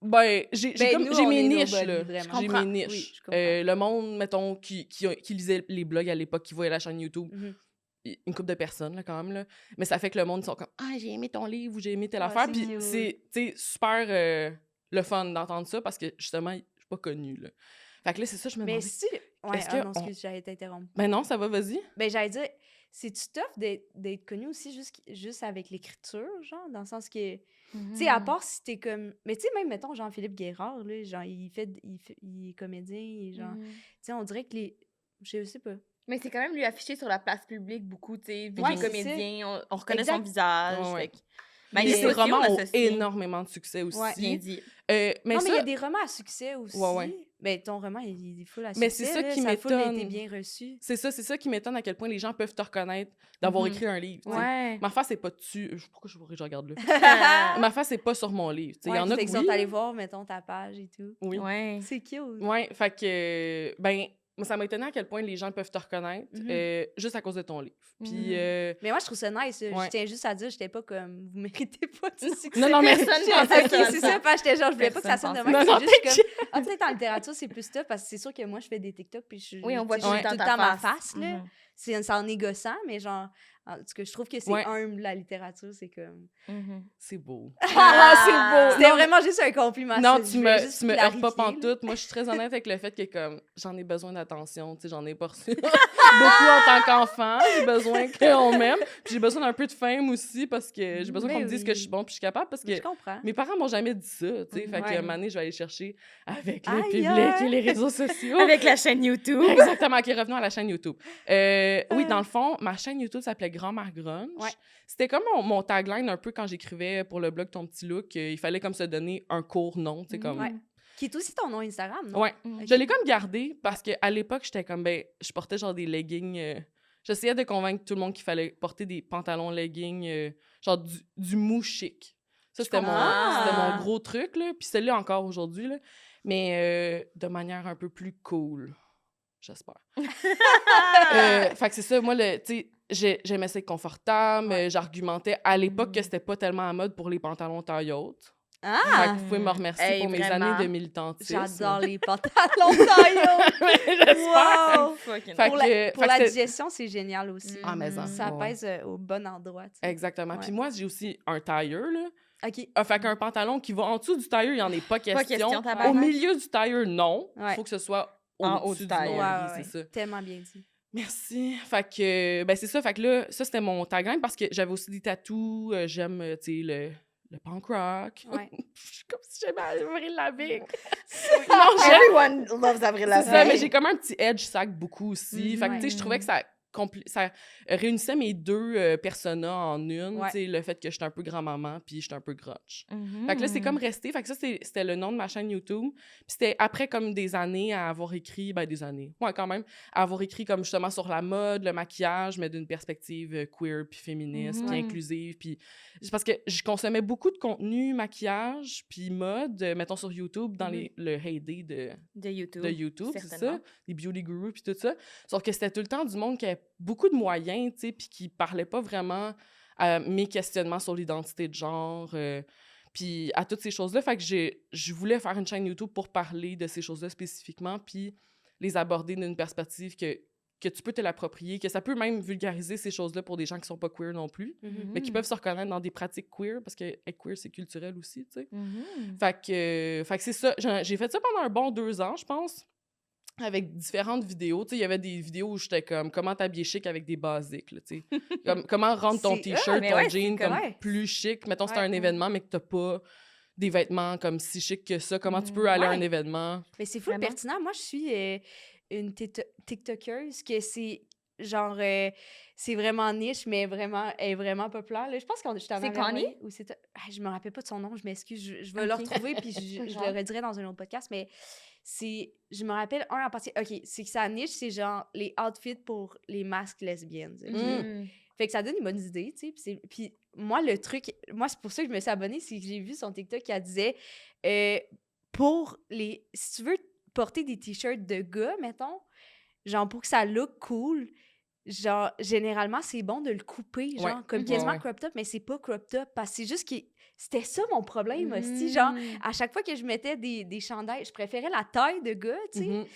Ben, j'ai nous, j'ai on mes est niches, nobody, là. vraiment. J'ai comprends. mes niches. Oui, je comprends. Le monde, mettons, qui lisait les blogs à l'époque, qui voyait la chaîne YouTube, Mhm. une couple de personnes, là, quand même, là. Mais ça fait que le monde, ils sont comme, ah, j'ai aimé ton livre ou j'ai aimé telle Ouais, affaire. c'est Puis cute. c'est, tu sais, super le fun d'entendre ça parce que, justement, je suis pas connue, là. Fait que là, c'est ça, je me Mais demandais. si... Ouais, est-ce ah que non, on- excuse, j'allais t'interrompre. Ben non, ça va, vas-y. Ben, j'allais dire, c'est-tu tough d'être connu aussi juste avec l'écriture, genre, dans le sens que... Tu sais, à part si t'es comme... Mais tu sais, même, mettons, Jean-Philippe Guérard, là, genre, il est comédien, et genre... Tu sais, on dirait que les... Je sais pas. Mais c'est quand même lui affiché sur la place publique beaucoup, tu sais, vu Ouais, qu'il est c'est comédien, on reconnaît Exact. son visage. Ouais, ouais. fait que- Mais Puis il y a ses aussi, on romans ont l'associe. énormément de succès aussi. Ouais. Bien dit. Mais non, mais il y ça, a des romans à succès aussi. Ouais, ouais. Ben, ton roman, il est full à succès. Mais c'est ça là, qui sa foule a été m'étonne. bien reçue. c'est ça qui m'étonne à quel point les gens peuvent te reconnaître d'avoir Mhm. écrit un livre. tu sais. Ouais. Ma face, c'est pas dessus. Pourquoi je regarde là? Ah. Ma face, c'est pas sur mon livre. Tu sais, il y en a Fait que que oui. sont allés voir, mettons, ta page et tout. Oui. Ouais. C'est cute. Ouais, fait que, ben, moi, ça m'a étonné à quel point les gens peuvent te reconnaître Mhm. juste à cause de ton livre. Puis, Mhm. Mais moi, je trouve ça nice. Ouais. Je tiens juste à dire, j'étais pas comme, vous méritez pas du succès. non, mais. Personne Ok, pensait ça. c'est ça, parce que j'étais genre, je voulais pas que ça sonne de Personne même. pensait ça. C'est juste comme, ah, peut-être en littérature, c'est plus tough, parce que c'est sûr que moi, je fais des TikTok, puis je Oui, on voit tu tout sais, le j'ai temps tout ta ma face. face, là. Mhm. C'est en négociant, mais genre, en tout cas, je trouve que c'est Ouais. humble, la littérature, c'est comme... Mhm. C'est beau. Ah, C'était vraiment juste un compliment. Non, ça, tu je voulais me juste heurtes pas clarifier, là. pantoute. Moi, je suis très honnête avec le fait que, comme, j'en ai besoin d'attention. Tu sais, j'en ai pas reçu beaucoup en tant qu'enfant. J'ai besoin qu'on m'aime. Puis j'ai besoin d'un peu de fame aussi parce que j'ai besoin Mais qu'on me dise que oui. je suis bon puis je suis capable parce que Je comprends. mes parents m'ont jamais dit ça, tu sais. Fait Ouais. qu'à un moment donné, je vais aller chercher avec le Aïe, public aïe. et les réseaux sociaux. Avec la chaîne YouTube. Exactement. OK, revenons à la chaîne YouTube. Oui, Ah. dans le fond, ma chaîne YouTube s'appelait Grand-Mère Grunge. Ouais. C'était comme mon tagline un peu quand j'écrivais pour le blog Ton Petit Look. Il fallait comme se donner un court nom, tu sais, comme... Ouais. Qui est aussi ton nom Instagram, non? Ouais. Mhm. Ok. Je l'ai comme gardé parce qu'à l'époque, j'étais comme, ben, je portais genre des leggings. J'essayais de convaincre tout le monde qu'il fallait porter des pantalons leggings, genre du mou chic. Ça, c'était comprends. mon gros truc, là. Puis c'est là encore aujourd'hui, là. Mais de manière un peu plus cool. J'espère. Fait que c'est ça, moi, tu sais, j'aimais ça être confortable. Ouais. J'argumentais à l'époque que Mhm. c'était pas tellement à mode pour les pantalons taille haute. Fait Ah! que vous pouvez me remercier Hey, pour mes vraiment. années de militantisme. J'adore les pantalons tailleux! J'espère! Wow! Fucking Fait Pour que- la, pour fait que la c'était- digestion, c'est génial aussi. Ah, mais Mhm. Ça ouais. pèse au bon endroit. Tu sais. Exactement. Puis Ouais. moi, j'ai aussi un tailleur, là. OK. Fait qu'un pantalon qui va en dessous du tailleur, il n'y en est pas question. question, Au tabarnak. milieu du tailleur, non. Il Ouais. faut que ce soit En haut au-dessus du du tailleur. nombril, Ouais, ouais, c'est ça. Tellement bien dit. Merci. Fait que, ben c'est ça. Fait que là, ça, c'était mon tagline parce que j'avais aussi des tatous. J'aime, tu sais, le punk rock. Ouais. Je suis comme si j'aimais Avril Lavigne. Everyone loves Avril C'est ça, Lavigne. mais j'ai comme un petit edge sac beaucoup aussi. Fait que, tu sais, je trouvais que ça réunissait mes deux personas en une. Ouais. Tu sais, le fait que j'étais un peu grand-maman puis j'étais un peu grotch. Mhm. Fait que là, c'est comme resté. Fait que ça, c'était le nom de ma chaîne YouTube. Puis c'était après comme des années à avoir écrit, des années, ouais, quand même, à avoir écrit comme justement sur la mode, le maquillage, mais d'une perspective queer puis féministe, puis Mhm. inclusive. Puis c'est parce que je consommais beaucoup de contenu maquillage puis mode, mettons sur YouTube, dans le heyday De YouTube. de YouTube, c'est certainement. ça, les beauty gurus puis tout ça. Sauf que c'était tout le temps du monde qui avait beaucoup de moyens, tu sais, puis qui parlait pas vraiment à mes questionnements sur l'identité de genre, puis à toutes ces choses-là. Fait que je voulais faire une chaîne YouTube pour parler de ces choses-là spécifiquement, puis les aborder d'une perspective que tu peux te l'approprier, que ça peut même vulgariser ces choses-là pour des gens qui sont pas queer non plus, mais qui peuvent se reconnaître dans des pratiques queer, parce que être queer, c'est culturel aussi, tu sais. Mhm. Fait que c'est ça. J'ai fait ça pendant un bon 2 ans, je pense, avec différentes vidéos. Tu sais, il y avait des vidéos où j'étais comme comment t'habiller chic avec des basiques, là, tu sais. Comment rendre ton C'est- t-shirt, mais ton ouais, jean c'est comme correct. plus chic. Mettons, c'est Ouais, un ouais. événement, mais que t'as pas des vêtements comme si chic que ça. Comment tu peux aller à un Ouais. événement? Mais c'est fou Vraiment? pertinent. Moi, je suis une TikTokeuse que c'est genre... c'est vraiment niche, mais vraiment, elle est vraiment populaire. Là, je pense que je t'en C'est avais Connie? envoyé, ou c'était... Ah, je me rappelle pas de son nom, je m'excuse. Je vais le Ok. retrouver, puis je Genre. le redirai dans un autre podcast, mais c'est... Je me rappelle un en particulier. OK, c'est que sa niche, c'est genre les outfits pour les masques lesbiennes. OK? Mhm. Fait que ça donne une bonne idée, tu sais. Puis moi, le truc... Moi, c'est pour ça que je me suis abonnée, c'est que j'ai vu son TikTok qui disait... pour les... Si tu veux porter des t-shirts de gars, mettons, genre pour que ça look cool, genre, généralement, c'est bon de le couper, genre, Ouais. comme Mhm. quasiment Ouais. crop top, mais c'est pas crop top, parce que c'est juste que... C'était ça mon problème aussi, genre, Mhm. à chaque fois que je mettais des chandails, je préférais la taille de gars, tu sais, Mhm. Ouais.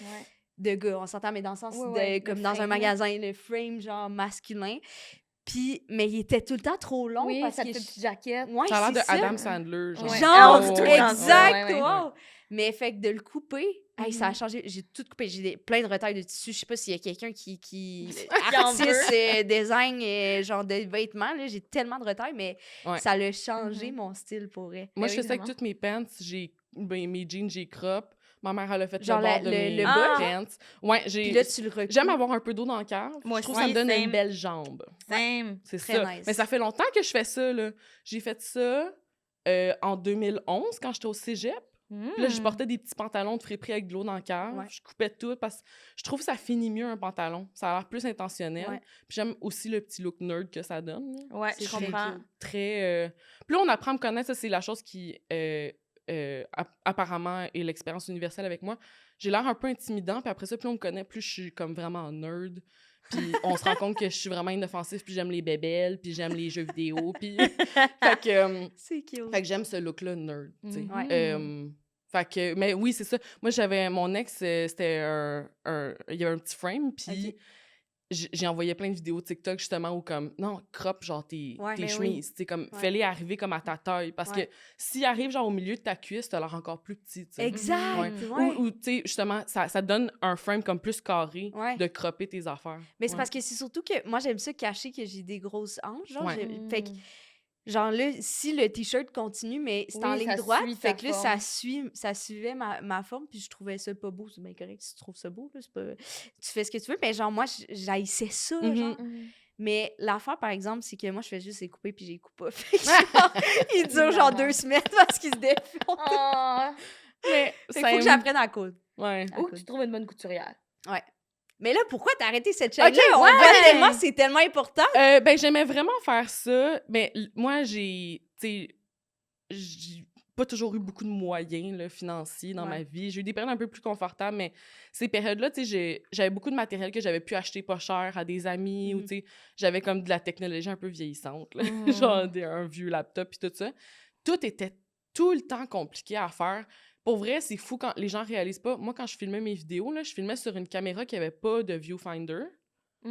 de gars, on s'entend, mais dans le sens Ouais, de, ouais, le comme dans un frame, là. magasin, le frame, genre, masculin. Puis, mais il était tout le temps trop long, Oui, parce sa que... petite jaquette. Ouais, Ça a l'air de c'est ça. Adam Sandler, genre. Ouais. Genre, Ah, c'est tout le temps ça. exact, Ouais, ouais, ouais. wow! Mais fait que de le couper, hey, ça a Mhm. changé. J'ai tout coupé. J'ai plein de retailles de tissu. Je sais pas s'il y a quelqu'un qui en artiste, design, genre de vêtements. Là, j'ai tellement de retailles, mais Ouais. ça l'a changé Mhm. mon style pour vrai. Moi, Ben je oui, fais ça avec vraiment. toutes mes pants. Mes jeans, j'ai crop. Ma mère, elle a fait Genre le bord de le mes bas? pants. Ouais, Puis là, tu le recoupes. J'aime avoir un peu d'eau dans le cave. Moi Je trouve aussi, que ça me donne same. une belle jambe. Same. C'est Très ça. nice. Mais ça fait longtemps que je fais ça, là. J'ai fait ça en 2011, quand j'étais au cégep. Puis là, je portais des petits pantalons de friperie avec de l'eau dans le cave. Ouais. Je coupais tout parce que je trouve que ça finit mieux un pantalon. Ça a l'air plus intentionnel. Ouais. Puis j'aime aussi le petit look nerd que ça donne. là. Ouais, C'est je très comprends. cute. Très... Puis là, on apprend à me connaître. Ça, c'est la chose qui, apparemment, est l'expérience universelle avec moi. J'ai l'air un peu intimidant. Puis après ça, plus on me connaît, plus je suis comme vraiment nerd. Puis on se rend compte que je suis vraiment inoffensive. Puis j'aime les bébelles. Puis j'aime les jeux vidéo. Puis... fait que... C'est cute. Fait que j'aime ce look-là nerd, tu sais. Mhm. Fait que, mais oui, c'est ça. Moi, j'avais mon ex, c'était il y avait un petit frame, puis Ok. j'ai envoyé plein de vidéos TikTok, justement, où comme, non, crop, genre, tes Ouais, mais oui. chemises, tu sais, comme, Ouais. fais-les arriver comme à ta taille, parce Ouais. que s'ils arrivent, genre, au milieu de ta cuisse, t'as l'air encore plus petit, tu sais. Exact, Ouais. ouais. Ou tu sais, justement, ça donne un frame comme plus carré Ouais. de cropper tes affaires. Mais c'est Ouais. parce que c'est surtout que moi, j'aime ça cacher que j'ai des grosses hanches. Genre, Ouais. fait que, genre là, si le t-shirt continue, mais c'est en Oui, ligne ça droite, suit fait ta que là, forme. ça suivait ma forme, puis je trouvais ça pas beau. C'est bien correct si tu trouves ça beau, là, c'est pas... Tu fais ce que tu veux, mais genre, moi, j'haïssais ça, Mhm. genre. Mhm. Mais l'affaire, par exemple, c'est que moi, je fais juste les couper, puis j'ai coupe pas. Fait que genre, il dure genre 2 semaines parce qu'il se défont. Ah. Mais Fait qu'il faut que j'apprenne à coudre. Ouais. À Ou coudre. que tu trouves une bonne couturière. Ouais. Mais là, pourquoi t'as arrêté cette chaîne-là? Ok, On ouais. voit tellement, c'est tellement important. Ben, j'aimais vraiment faire ça, mais moi, j'ai pas toujours eu beaucoup de moyens là, financiers dans Ouais. ma vie. J'ai eu des périodes un peu plus confortables, mais ces périodes-là, tu sais, j'avais beaucoup de matériel que j'avais pu acheter pas cher à des amis, ou Mhm. tu sais, j'avais comme de la technologie un peu vieillissante, là. Mhm. Genre un vieux laptop puis tout ça. Tout tout le temps compliqué à faire. Pour vrai, c'est fou quand les gens réalisent pas. Moi, quand je filmais mes vidéos, là, je filmais sur une caméra qui avait pas de viewfinder.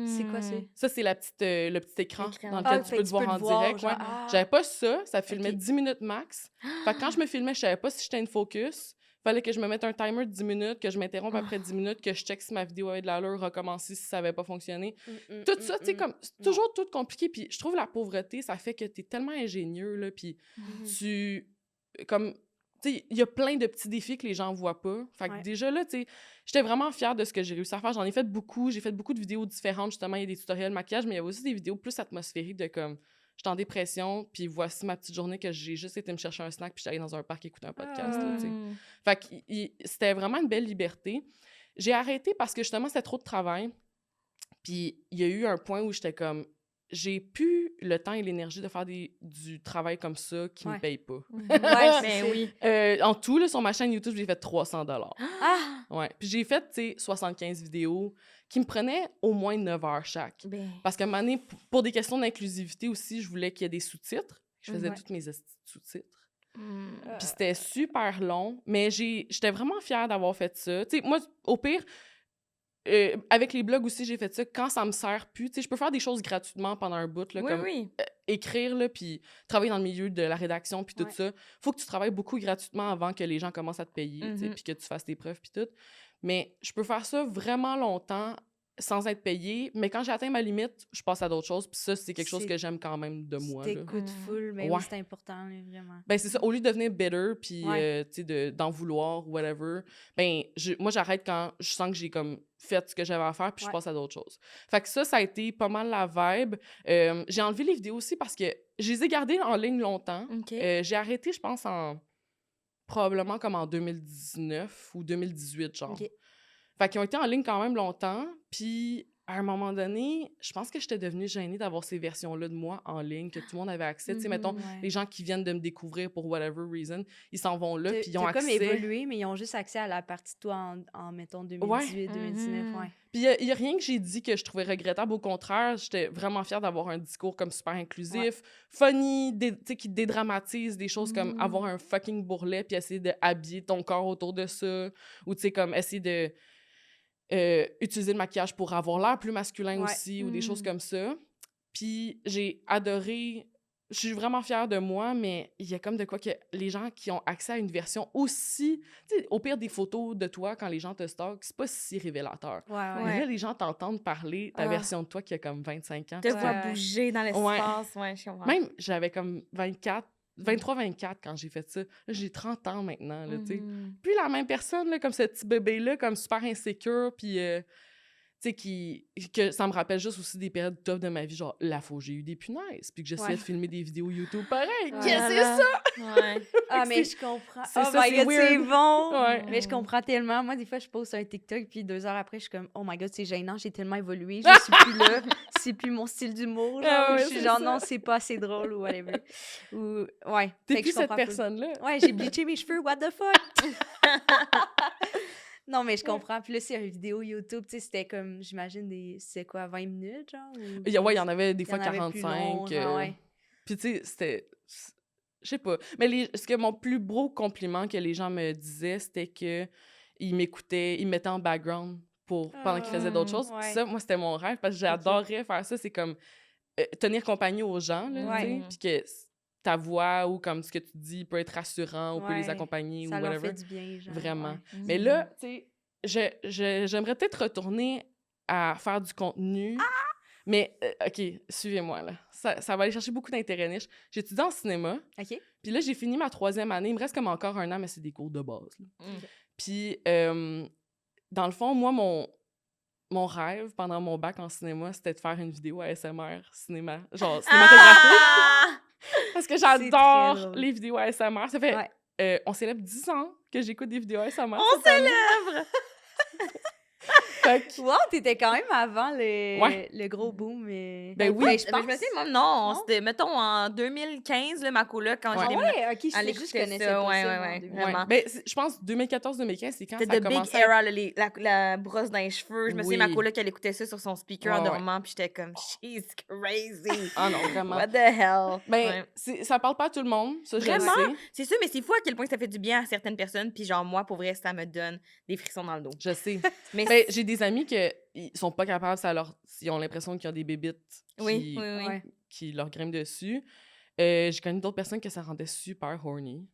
C'est quoi, c'est? Ça, c'est le petit écran Écran. dans lequel tu fait peux que te voir en direct. genre, Ouais. ah. J'avais pas ça filmait Ok. 10 minutes max. Fait que quand je me filmais, je savais pas si j'étais in focus. Fallait que je me mette un timer de 10 minutes, que je m'interrompe après 10 minutes, que je check si ma vidéo avait de l'allure, recommencer si ça avait pas fonctionné. Tout ça, tu sais, comme, c'est toujours tout compliqué. Puis je trouve la pauvreté, ça fait que t'es tellement ingénieux, là, puis comme, tu sais, il y a plein de petits défis que les gens voient pas. Fait que Ouais. déjà, là, tu sais, j'étais vraiment fière de ce que j'ai réussi à faire. J'en ai fait beaucoup. J'ai fait beaucoup de vidéos différentes, justement. Il y a des tutoriels maquillage, mais il y a aussi des vidéos plus atmosphériques de comme, j'étais en dépression, puis voici ma petite journée que j'ai juste été me chercher un snack, puis j'étais allée dans un parc écouter un podcast, là, tu sais. Fait que c'était vraiment une belle liberté. J'ai arrêté parce que, justement, c'était trop de travail. Puis il y a eu un point où j'étais comme, j'ai plus le temps et l'énergie de faire du travail comme ça qui me Ouais. paye pas. Ouais, Mais c'est oui. En tout, là, sur ma chaîne YouTube, j'ai fait 300 $. Ah! Ouais. Puis j'ai fait, tu sais, 75 vidéos qui me prenaient au moins 9 heures chaque. Ben, Parce qu'à un moment donné, pour des questions d'inclusivité aussi, je voulais qu'il y ait des sous-titres. Je faisais Ouais. toutes mes sous-titres. mm. Puis c'était super long, mais j'étais vraiment fière d'avoir fait ça. Tu sais, moi, au pire, avec les blogs aussi, j'ai fait ça. Quand ça me sert plus, tu sais, je peux faire des choses gratuitement pendant un bout, là, Oui, comme oui. écrire, là, puis travailler dans le milieu de la rédaction, puis tout Ouais. ça. Faut que tu travailles beaucoup gratuitement avant que les gens commencent à te payer, tu sais, Mhm. puis que tu fasses tes preuves, puis tout. Mais je peux faire ça vraiment longtemps sans être payée, mais quand j'ai atteint ma limite, je passe à d'autres choses, puis ça, c'est quelque chose C'est- que j'aime quand même de moi, là. T'écoutes full, mais Ouais. oui, c'est important, là, vraiment. Ben, c'est ça. Au lieu de devenir bitter, puis, Ouais. tu sais, d'en vouloir, whatever, ben, moi, j'arrête quand je sens que j'ai, comme, fait ce que j'avais à faire, puis je Ouais. passe à d'autres choses. Fait que ça a été pas mal la vibe. J'ai enlevé les vidéos aussi parce que je les ai gardées en ligne longtemps. OK. J'ai arrêté, je pense, probablement comme en 2019 ou 2018, genre. OK. Fait qu'ils ont été en ligne quand même longtemps, puis à un moment donné, je pense que j'étais devenue gênée d'avoir ces versions-là de moi en ligne, que tout le monde avait accès. Tu sais, mettons, Ouais. les gens qui viennent de me découvrir pour whatever reason, ils s'en vont là, T'as- puis ils ont t'as accès. comme évolué, mais ils ont juste accès à la partie de toi mettons, 2018, 2019, Mhm. ouais. Puis il y a rien que j'ai dit que je trouvais regrettable. Au contraire, j'étais vraiment fière d'avoir un discours comme super inclusif, funny, tu sais, qui dédramatise des choses comme avoir un fucking bourrelet puis essayer de habiller ton corps autour de ça, ou tu sais, comme essayer de utiliser le maquillage pour avoir l'air plus masculin Ouais. aussi, ou des choses comme ça. Puis j'ai adoré... Je suis vraiment fière de moi, mais il y a comme de quoi que les gens qui ont accès à une version aussi... Tu sais, au pire des photos de toi, quand les gens te stalkent, c'est pas si révélateur. Ouais, ouais. Mais là, les gens t'entendent parler ta Ah. version de toi qui a comme 25 ans. Te Ouais. vois bouger dans l'espace. Ouais, je comprends. Même, j'avais comme 23-24 quand j'ai fait ça. Là, j'ai 30 ans maintenant, là, tu sais. Mhm. Plus la même personne, là, comme ce petit bébé-là, comme super insécure, puis, tu sais, que ça me rappelle juste aussi des périodes tough de ma vie, genre, la fois où j'ai eu des punaises, puis que j'essayais Ouais. de filmer des vidéos YouTube pareil. Ouais. Qu'est-ce que c'est ça? Ouais. Ah, mais C'est- je comprends. c'est Oh ça, my c'est God, c'est weird. bon! Ouais. Mais je comprends tellement. Moi, des fois, je poste un TikTok, puis 2 heures après, je suis comme, oh my God, c'est gênant, j'ai tellement évolué, je suis plus là, c'est plus mon style d'humour. Genre, Ah ouais, je suis c'est genre, ça. non, c'est pas assez drôle, ou whatever. Ou, ouais. T'es Fait que plus je cette comprends full. personne-là. Ouais, j'ai bleaché mes cheveux, what the fuck? Non, mais je comprends. Puis là, c'est une vidéo YouTube, tu sais, c'était comme, j'imagine, c'est quoi, 20 minutes, genre? Ou Il y en avait des il y fois en avait plus 45. long, genre, ouais. Puis tu sais, c'était... Je sais pas. Mais ce que mon plus beau compliment que les gens me disaient, c'était que ils m'écoutaient, ils me mettaient en background pendant qu'ils faisaient d'autres choses. Ouais. Ça, moi, c'était mon rêve parce que j'adorais faire ça. C'est comme tenir compagnie aux gens, là, Ouais. tu sais, puis que ta voix ou comme ce que tu dis peut être rassurant ou peut les Ouais. accompagner Ça ou leur whatever. fait du bien, genre. Vraiment. ouais. Mais là, tu sais, j'aimerais peut-être retourner à faire du contenu. Mais, OK, suivez-moi, là. Ça va aller chercher beaucoup d'intérêt niche. J'étudie en cinéma. OK. Puis là, j'ai fini ma 3e année. Il me reste comme encore 1 an, mais c'est des cours de base. Là. Mm. Puis, dans le fond, moi, mon rêve pendant mon bac en cinéma, c'était de faire une vidéo ASMR cinéma. Genre, cinématographique. Ah! Parce que C'est très j'adore drôle. les vidéos ASMR. Ça fait... Ouais. on célèbre 10 ans que j'écoute des vidéos ASMR. On cette année. célèbre! Fait que, Wow, t'étais quand même avant Ouais. le gros boom. Ben oui. je Mais pense. je me souviens, moi, non. Non? C'était, mettons, en 2015, là, ma coloc, quand Ouais. j'ai Ah déménagé. ouais, ok, je Elle sais juste écoutait connaissais ça, pas ouais, ça, ouais, moi, en ouais, 2000. Ouais. vraiment. Ben, je pense 2014-2015, c'est quand ça C'était a The Big commencé. Era, là, la brosse dans les cheveux. Je me souviens, ma Oui. coloc, elle écoutait ça sur son speaker en Ouais, ouais. dormant, puis j'étais comme, she's crazy. Ah non, vraiment. What the hell? Ben, Ouais. ça parle pas à tout le monde, ça, je le Vraiment? sais. C'est sûr, mais c'est fou à quel point ça fait du bien à certaines personnes, puis genre, moi, pour vrai, ça me donne des frissons dans le dos. Je sais. Mais Ben, j'ai des amis qui sont pas capables, ils ont l'impression qu'ils ont des bébites oui, oui, oui. Ouais. qui leur grimpent dessus. J'ai connu d'autres personnes que ça rendait super horny.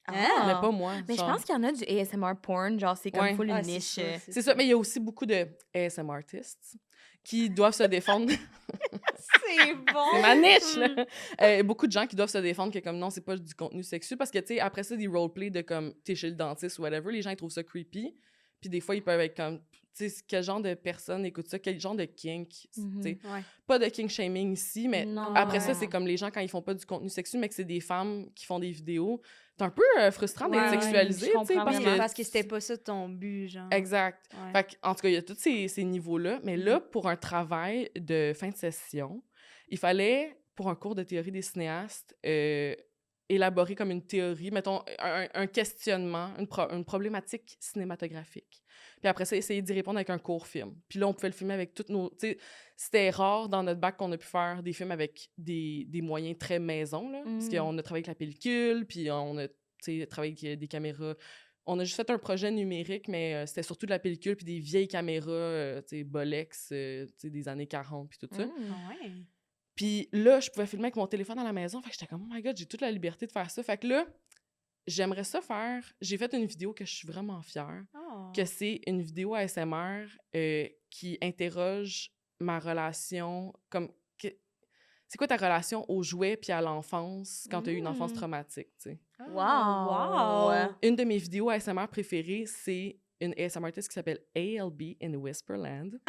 Ah. Mais pas moi. Mais je genre. pense qu'il y en a du ASMR porn, genre, c'est comme Ouais. full une Ah, c'est niche. ça, C'est ça, mais il y a aussi beaucoup de ASM artists qui doivent se défendre. C'est bon! C'est ma niche, là! Beaucoup de gens qui doivent se défendre que comme non, c'est pas du contenu sexuel parce que, tu sais, après ça, des roleplays de comme t'es chez le dentiste ou whatever, les gens ils trouvent ça creepy. Puis des fois, ils peuvent être comme, tu sais, quel genre de personne écoute ça, quel genre de kink, tu sais. Ouais. Pas de kink shaming ici, mais Non. après ça, Ouais. c'est comme les gens quand ils font pas du contenu sexuel, mais que c'est des femmes qui font des vidéos. C'est un peu frustrant d'être Ouais, sexualisé, je tu sais, comprends parce vraiment. que... Parce que c'était pas ça ton but, genre. Exact. Ouais. Fait que, en tout cas, il y a tous ces niveaux-là. Mais là, pour un travail de fin de session, il fallait, pour un cours de théorie des cinéastes, élaborer comme une théorie, mettons, un questionnement, une problématique cinématographique. Puis après ça, essayer d'y répondre avec un court film. Puis là, on pouvait le filmer avec toutes nos... Tu sais, c'était rare dans notre bac qu'on a pu faire des films avec des moyens très maison, là. Parce qu'on a travaillé avec la pellicule, puis on a, tu sais, travaillé avec des caméras... On a juste fait un projet numérique, mais c'était surtout de la pellicule puis des vieilles caméras, tu sais, Bolex, tu sais, des années 40 puis tout ça. Ah ouais. Puis là, je pouvais filmer avec mon téléphone à la maison. Fait que j'étais comme, oh my God, j'ai toute la liberté de faire ça. Fait que là, j'aimerais ça faire... J'ai fait une vidéo que je suis vraiment fière, Oh. que c'est une vidéo ASMR qui interroge ma relation, comme... C'est quoi ta relation aux jouets puis à l'enfance quand tu as eu une enfance traumatique, tu sais? Wow! Wow! Une de mes vidéos ASMR préférées, c'est une ASMR artiste qui s'appelle ALB in Whisperland.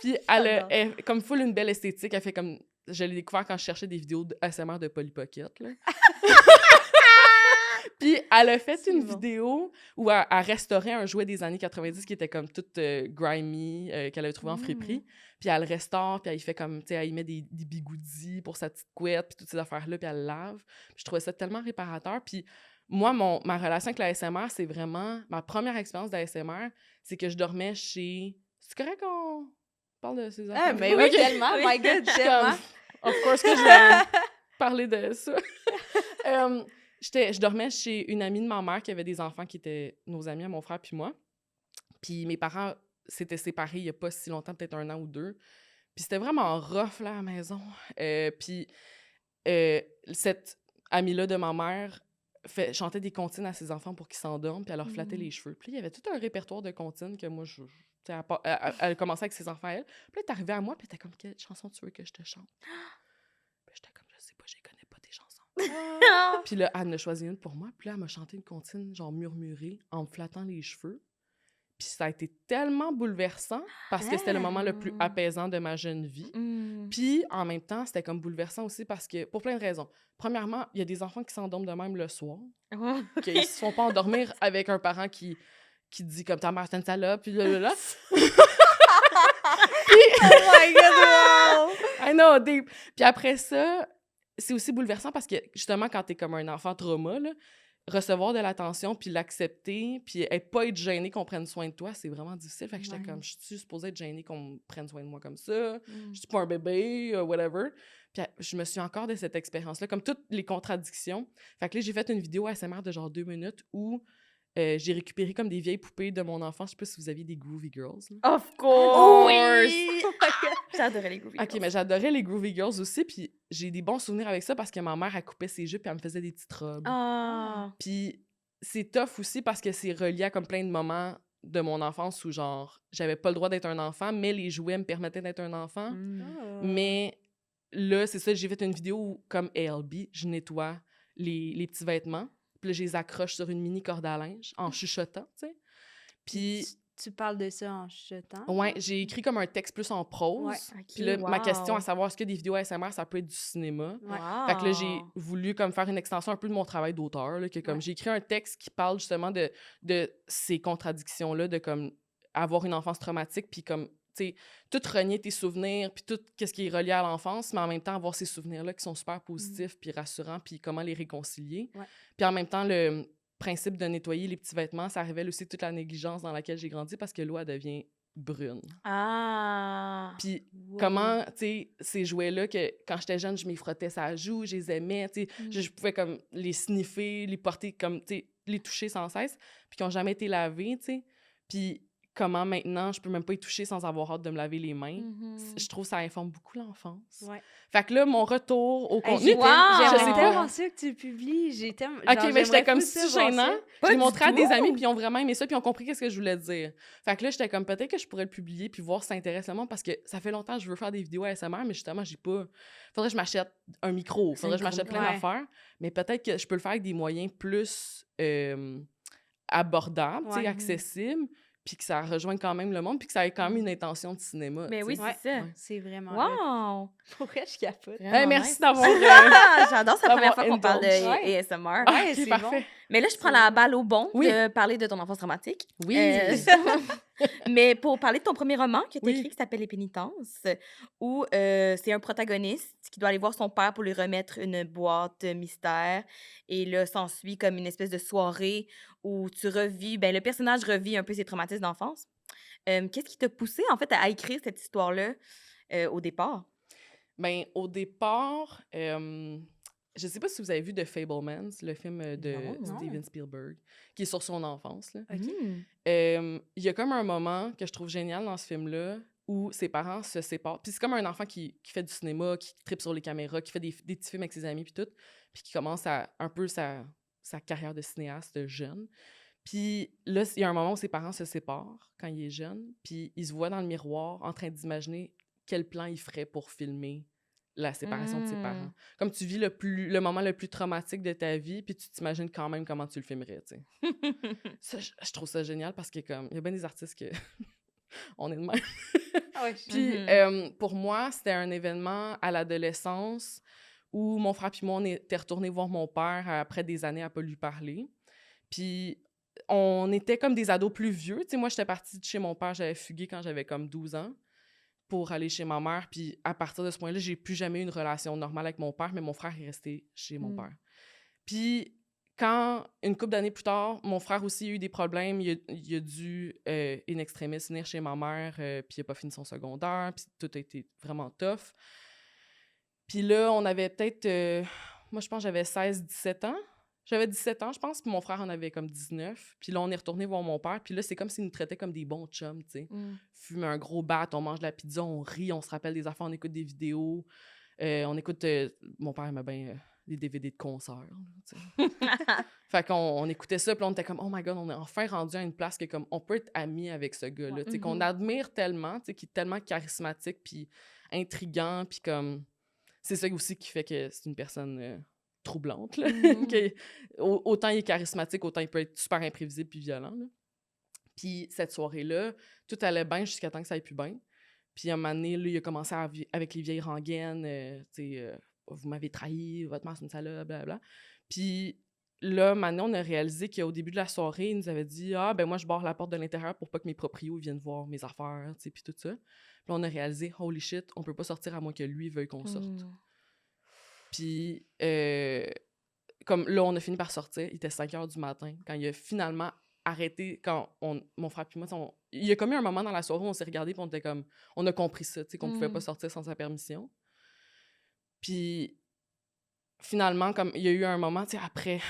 Puis elle comme full une belle esthétique. Elle fait comme... Je l'ai découvert quand je cherchais des vidéos ASMR de Polly Pocket, là. Puis elle a fait une vidéo où elle restaurait un jouet des années 90 qui était comme toute grimy, qu'elle avait trouvé en friperie. Puis elle le restaure, puis elle y fait comme, tu sais, elle y met des bigoudis pour sa petite couette, puis toutes ces affaires-là, puis elle le lave. Puis je trouvais ça tellement réparateur. Puis moi, ma relation avec l'ASMR, c'est vraiment... Ma première expérience d'ASMR, c'est que je dormais chez... C'est correct qu'on parle de ces affaires? Ah, mais oui, tellement! Oui. My God, Je suis tellement! comme, of course que je vais parler de ça. Je dormais chez une amie de ma mère qui avait des enfants qui étaient nos amis, mon frère puis moi. Puis mes parents s'étaient séparés il y a pas si longtemps, peut-être 1 an ou 2. Puis c'était vraiment rough, là, à la maison. Puis cette amie-là de ma mère chantait des comptines à ses enfants pour qu'ils s'endorment, puis elle leur flattait les cheveux. Puis il y avait tout un répertoire de comptines que moi, elle commençait avec ses enfants à elle. Puis là, elle est arrivée à moi, puis elle était comme, quelle chanson tu veux que je te chante? Puis j'étais comme, je sais pas, je les connais pas tes chansons. Puis là, elle en a choisi une pour moi. Puis là, elle m'a chanté une comptine, genre murmurée, en me flattant les cheveux. Puis ça a été tellement bouleversant parce que c'était le moment le plus apaisant de ma jeune vie. Puis en même temps, c'était comme bouleversant aussi parce que, pour plein de raisons. Premièrement, il y a des enfants qui s'endorment de même le soir, qu'ils se font pas endormir avec un parent qui dit comme ta mère c'est une salope, puis là. Oh my God, wow! I know, deep. Puis après ça, c'est aussi bouleversant parce que, justement, quand t'es comme un enfant trauma, là, recevoir de l'attention, puis l'accepter, puis pas être gêné qu'on prenne soin de toi, c'est vraiment difficile. Fait que j'étais comme, je suis supposée être gênée qu'on me prenne soin de moi comme ça, je suis pas un bébé, whatever. Puis je me suis encore de cette expérience-là, comme toutes les contradictions. Fait que là, j'ai fait une vidéo ASMR de genre 2 minutes où j'ai récupéré comme des vieilles poupées de mon enfance. Je sais pas si vous aviez des Groovy Girls. Là. Of course! Oui! J'adorais les Groovy OK, Girls. mais j'adorais les Groovy Girls aussi, puis j'ai des bons souvenirs avec ça parce que ma mère, elle coupait ses jupes et elle me faisait des petites robes. Ah! Puis c'est tough aussi parce que c'est relié à comme plein de moments de mon enfance où, genre, j'avais pas le droit d'être un enfant, mais les jouets me permettaient d'être un enfant. Mais là, c'est ça, j'ai fait une vidéo où, comme ALB, je nettoie les petits vêtements, puis là, je les accroche sur une mini corde à linge en chuchotant, tu sais. Puis... Tu parles de ça en chuchotant? Ouais, j'ai écrit comme un texte plus en prose. Ouais. Puis là, ma wow. question à savoir, est-ce que des vidéos ASMR, ça peut être du cinéma? Ouais. Fait que là, j'ai voulu comme faire une extension un peu de mon travail d'auteur, là, que comme j'ai écrit un texte qui parle justement de ces contradictions-là, de comme avoir une enfance traumatique, puis comme, tu sais, tout renier tes souvenirs, puis tout ce qui est relié à l'enfance, mais en même temps avoir ces souvenirs-là qui sont super positifs, puis rassurants, puis comment les réconcilier. Ouais. Puis en même temps, le principe de nettoyer les petits vêtements, ça révèle aussi toute la négligence dans laquelle j'ai grandi parce que l'eau, elle devient brune. Ah! Puis Wow. comment, tu sais, ces jouets-là, que quand j'étais jeune, je m'y frottais sa joue, je les aimais, tu sais, je pouvais comme les sniffer, les porter comme, tu sais, les toucher sans cesse, puis qui n'ont jamais été lavés, tu sais. Puis comment maintenant, je peux même pas y toucher sans avoir hâte de me laver les mains. Je trouve que ça informe beaucoup l'enfance. Ouais. Fait que là, mon retour au Hey, contenu... Wow! je sais J'aimerais pas. tellement ça que tu le publies. OK, mais j'étais comme si gênant. Je l'ai du montré à tout. des amis, puis ils ont vraiment aimé ça, puis ils ont compris qu'est-ce que je voulais dire. Fait que là, j'étais comme, peut-être que je pourrais le publier, puis voir si ça intéresse le monde, parce que ça fait longtemps que je veux faire des vidéos ASMR, mais justement, j'ai pas... Faudrait que je m'achète un micro, faudrait que je m'achète plein Ouais. d'affaires, mais peut-être que je peux le faire avec des moyens plus abordables, tu sais, Ouais. accessibles, puis que ça rejoigne quand même le monde, puis que ça ait quand même une intention de cinéma. Mais tu oui, sais. Ouais. c'est ça. Ouais. C'est vraiment hot. Wow! Pour vrai, je capote. Vraiment Merci nice. d'avoir... J'adore, c'est la première fois qu'on parle de Ouais. ASMR. Ouais, OK, c'est parfait. Mais là, je prends la balle au bon Oui. de parler de ton enfance dramatique. Oui. Mais pour parler de ton premier roman que tu as Oui. écrit qui s'appelle Les Pénitences, où c'est un protagoniste qui doit aller voir son père pour lui remettre une boîte mystère. Et là, s'ensuit comme une espèce de soirée où tu revis, ben, le personnage revit un peu ses traumatismes d'enfance. Qu'est-ce qui t'a poussé, en fait, à écrire cette histoire-là au départ? Ben, au départ, je sais pas si vous avez vu The Fablemans, le film de Non. Steven Spielberg, qui est sur son enfance, là. OK. Il y a comme un moment que je trouve génial dans ce film-là où ses parents se séparent. Puis c'est comme un enfant qui fait du cinéma, qui tripe sur les caméras, qui fait des petits films avec ses amis, puis tout, puis qui commence un peu sa carrière de cinéaste jeune. Puis là, il y a un moment où ses parents se séparent quand il est jeune, puis il se voit dans le miroir en train d'imaginer quel plan il ferait pour filmer la séparation de ses parents. Comme tu vis le moment le plus traumatique de ta vie, puis tu t'imagines quand même comment tu le filmerais, tu sais. Ça, je trouve ça génial parce que comme il y a bien des artistes que on est de même. Ah ouais, Puis pour moi, c'était un événement à l'adolescence où mon frère puis moi, on était retournés voir mon père après des années à pas lui parler. Puis on était comme des ados plus vieux. Tu sais, moi, j'étais partie de chez mon père, j'avais fugué quand j'avais comme 12 ans pour aller chez ma mère. Puis à partir de ce point-là, j'ai plus jamais eu une relation normale avec mon père, mais mon frère est resté chez mon père. Puis quand, une couple d'années plus tard, mon frère aussi a eu des problèmes, il a dû, in extremis, venir chez ma mère, puis il n'a pas fini son secondaire, puis tout a été vraiment tough. Puis là, on avait peut-être... moi, je pense que j'avais 16-17 ans. J'avais 17 ans, je pense, puis mon frère en avait comme 19. Puis là, on est retourné voir mon père, puis là, c'est comme s'il nous traitait comme des bons chums, tu sais. Fume un gros bat, on mange de la pizza, on rit, on se rappelle des affaires, on écoute des vidéos. On écoute... mon père aimait bien les DVD de concert, tu sais. Fait qu'on écoutait ça, puis on était comme « Oh my God, on est enfin rendu à une place que comme on peut être amis avec ce gars-là, tu sais, qu'on admire tellement, tu sais, qui est tellement charismatique, puis intriguant, puis comme... C'est ça aussi qui fait que c'est une personne... troublante, là. Autant il est charismatique, autant il peut être super imprévisible puis violent, là. Puis cette soirée-là, tout allait bien jusqu'à temps que ça aille plus bien. Puis à un moment donné, là, il a commencé avec les vieilles rengaines, tu sais, vous m'avez trahi, votre mère c'est une salope, blablabla. Puis là, maintenant, on a réalisé qu'au début de la soirée, il nous avait dit « Ah, ben moi, je barre la porte de l'intérieur pour pas que mes proprios viennent voir mes affaires, tu sais, puis tout ça. » Puis là, on a réalisé « Holy shit, on peut pas sortir à moins que lui veuille qu'on sorte. » Puis, comme là, on a fini par sortir. Il était 5h du matin. Quand il a finalement arrêté, mon frère puis moi, il y a comme eu un moment dans la soirée où on s'est regardés puis on était comme... On a compris ça, tu sais, qu'on pouvait pas sortir sans sa permission. Puis, finalement, comme il y a eu un moment, tu sais, après... Tu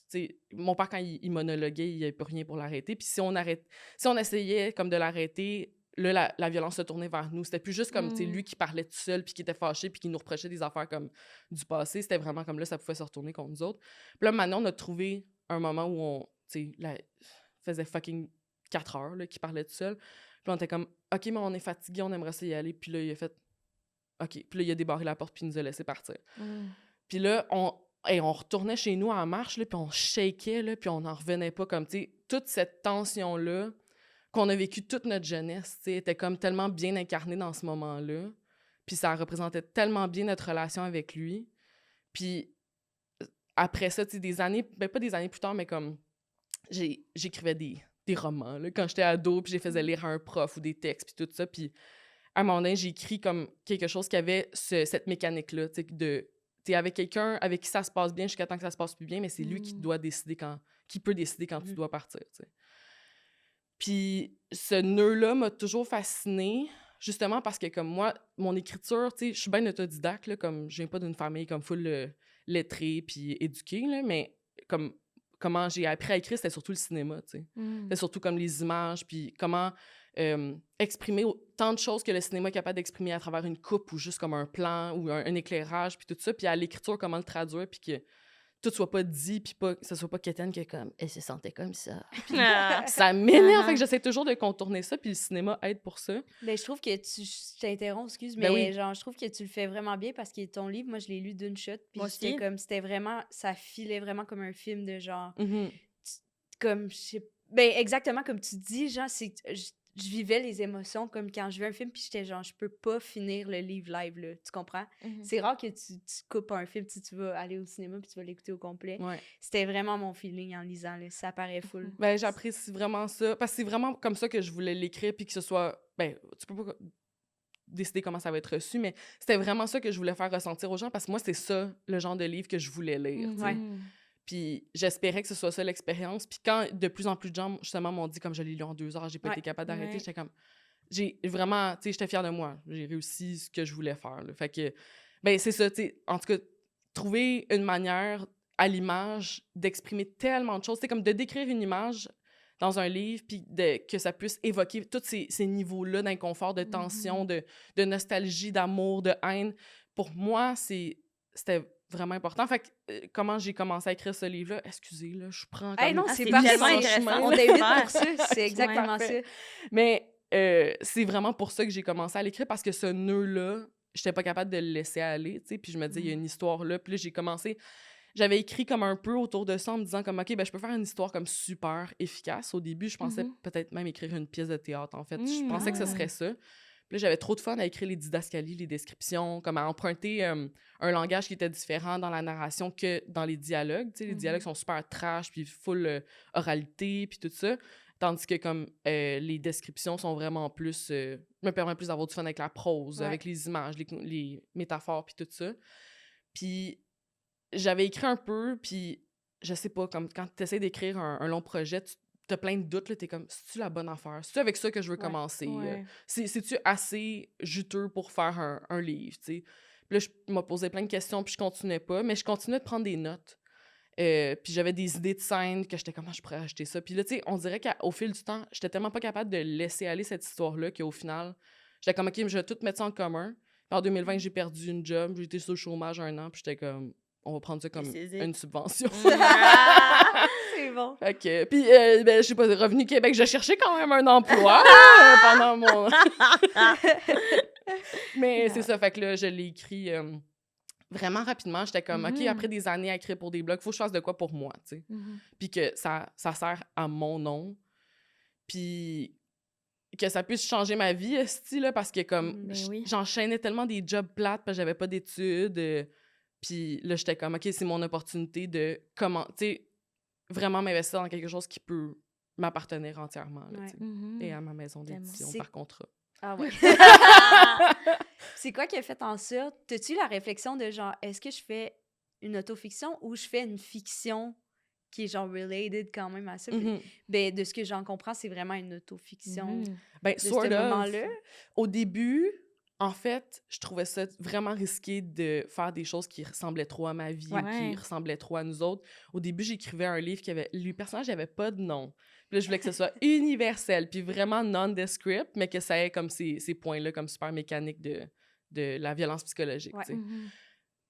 sais, mon père, quand il monologuait, il n'y avait plus rien pour l'arrêter. Puis si on essayait comme de l'arrêter... Là, la violence se tournait vers nous. C'était plus juste comme, tu sais, lui qui parlait tout seul, puis qui était fâché, puis qui nous reprochait des affaires comme du passé. C'était vraiment comme là, ça pouvait se retourner contre nous autres. Puis là, maintenant, on a trouvé un moment où on, tu sais, faisait fucking 4 heures, là, qu'il parlait tout seul. Puis là, on était comme, OK, mais on est fatigué, on aimerait ça y aller. Puis là, il a fait, OK. Puis là, il a débarré la porte, puis il nous a laissé partir. Puis là, on retournait chez nous en marche, là, puis on shakeait, là, puis on n'en revenait pas. Comme, tu sais, toute cette tension-là qu'on a vécu toute notre jeunesse, tu sais, était comme tellement bien incarnée dans ce moment-là. Puis ça représentait tellement bien notre relation avec lui. Puis après ça, tu sais, des années, ben pas des années plus tard, mais comme j'écrivais des des romans, là, quand j'étais ado, puis je les faisais lire à un prof ou des textes, puis tout ça. Puis à un moment donné, j'ai écrit comme quelque chose qui avait cette mécanique-là, tu sais, de... T'es avec quelqu'un avec qui ça se passe bien jusqu'à temps que ça se passe plus bien, mais c'est lui qui doit décider qui peut décider quand tu dois partir, tu sais. Puis ce nœud-là m'a toujours fascinée, justement parce que comme moi, mon écriture, tu sais, je suis bien autodidacte, là, comme je viens pas d'une famille comme full lettrée puis éduquée, là, mais comme comment j'ai appris à écrire, c'était surtout le cinéma, tu sais. C'était surtout comme les images, puis comment exprimer tant de choses que le cinéma est capable d'exprimer à travers une coupe ou juste comme un plan ou un éclairage, puis tout ça, puis à l'écriture, comment le traduire, puis que tout soit pas dit, puis que ce soit pas quétaine que comme « elle se sentait comme ça ». Ça m'énerve, fait que j'essaie toujours de contourner ça, puis le cinéma aide pour ça. Ben, je trouve que je t'interromps, excuse, Ben mais oui. genre, je trouve que tu le fais vraiment bien parce que ton livre, moi, je l'ai lu d'une shot, puis Moi j'étais aussi. comme, c'était vraiment, ça filait vraiment comme un film de genre, Mhm. comme, je sais, ben, exactement comme tu dis, genre, je vivais les émotions comme quand je vais un film, puis j'étais genre, je peux pas finir le livre live, là, tu comprends? C'est rare que tu coupes un film, tu vas aller au cinéma, puis tu vas l'écouter au complet. Ouais. C'était vraiment mon feeling en lisant, là, ça paraît full. Ben, j'apprécie vraiment ça, parce que c'est vraiment comme ça que je voulais l'écrire, puis que ce soit... Ben, tu peux pas décider comment ça va être reçu, mais c'était vraiment ça que je voulais faire ressentir aux gens, parce que moi, c'est ça, le genre de livre que je voulais lire, tu sais. Ouais. Puis j'espérais que ce soit ça l'expérience. Puis quand de plus en plus de gens, justement, m'ont dit, comme je l'ai lu en 2 heures, j'ai pas été capable d'arrêter, Ouais. j'étais comme... J'ai vraiment... Tu sais, j'étais fière de moi. J'ai réussi ce que je voulais faire, là. Fait que... Ben, c'est ça, tu sais. En tout cas, trouver une manière à l'image d'exprimer tellement de choses. C'est comme de décrire une image dans un livre, puis que ça puisse évoquer tous ces niveaux-là d'inconfort, de tension, de nostalgie, d'amour, de haine. Pour moi, c'était vraiment important. Fait que, comment j'ai commencé à écrire ce livre-là, excusez, là, je prends comme... Hey, non, Ah, c'est c'est parfait. tellement On- intéressant. On C'est t'invite super. pour ça, c'est exactement parfait. ça. Mais c'est vraiment pour ça que j'ai commencé à l'écrire, parce que ce nœud-là, j'étais pas capable de le laisser aller, tu sais, puis je me disais, il y a une histoire là, puis là, j'ai commencé... J'avais écrit comme un peu autour de ça en me disant comme, OK, ben je peux faire une histoire comme super efficace. Au début, je pensais peut-être même écrire une pièce de théâtre, en fait. Je pensais que ce serait ça. Puis là, j'avais trop de fun à écrire les didascalies, les descriptions, comme à emprunter un langage qui était différent dans la narration que dans les dialogues. Tu sais, les dialogues sont super trash, puis full oralité, puis tout ça. Tandis que comme les descriptions sont vraiment plus... me permettent plus d'avoir du fun avec la prose, avec les images, les métaphores, puis tout ça. Puis j'avais écrit un peu, puis je sais pas, comme quand tu essaies d'écrire un long projet, tu as plein de doutes, là, t'es comme, c'est-tu la bonne affaire? C'est-tu avec ça que je veux commencer? C'est-tu assez juteux pour faire un livre, tu sais? Puis là, je me posais plein de questions, puis je continuais pas, mais je continuais de prendre des notes. Puis j'avais des idées de scène que j'étais comment je pourrais acheter ça. Puis là, tu sais, on dirait qu'au fil du temps, j'étais tellement pas capable de laisser aller cette histoire-là qu'au final, j'étais comme, OK, je vais tout mettre ça en commun. Puis en 2020, j'ai perdu une job, j'ai été sur le chômage 1 an, puis j'étais comme, on va prendre ça comme une subvention. C'est bon. Fait que, puis, ben, je sais pas, Revenu Québec, je cherchais quand même un emploi pendant mon... Mais c'est ça, fait que là, je l'ai écrit vraiment rapidement. J'étais comme, OK, après des années à écrire pour des blogs, faut que je fasse de quoi pour moi, tu sais. Puis que ça sert à mon nom. Puis que ça puisse changer ma vie, esti, là, parce que comme, j'enchaînais tellement des jobs plates parce que j'avais pas d'études. Puis là, j'étais comme, OK, c'est mon opportunité de comment, tu sais, vraiment m'investir dans quelque chose qui peut m'appartenir entièrement, là, tu sais. Et à ma maison d'édition, par contrat. Ah ouais. C'est quoi qui a fait en sorte? T'as-tu la réflexion de genre, est-ce que je fais une autofiction ou je fais une fiction qui est genre related quand même à ça? Ben, de ce que j'en comprends, c'est vraiment une autofiction. Ben, de sort ce of. moment-là. Au début, en fait, je trouvais ça vraiment risqué de faire des choses qui ressemblaient trop à ma vie ou qui ressemblaient trop à nous autres. Au début, j'écrivais un livre qui avait... Le personnage n'avait pas de nom. Puis là, je voulais que ce soit universel, puis vraiment nondescript, mais que ça ait comme ces points-là, comme super mécanique de la violence psychologique, tu sais.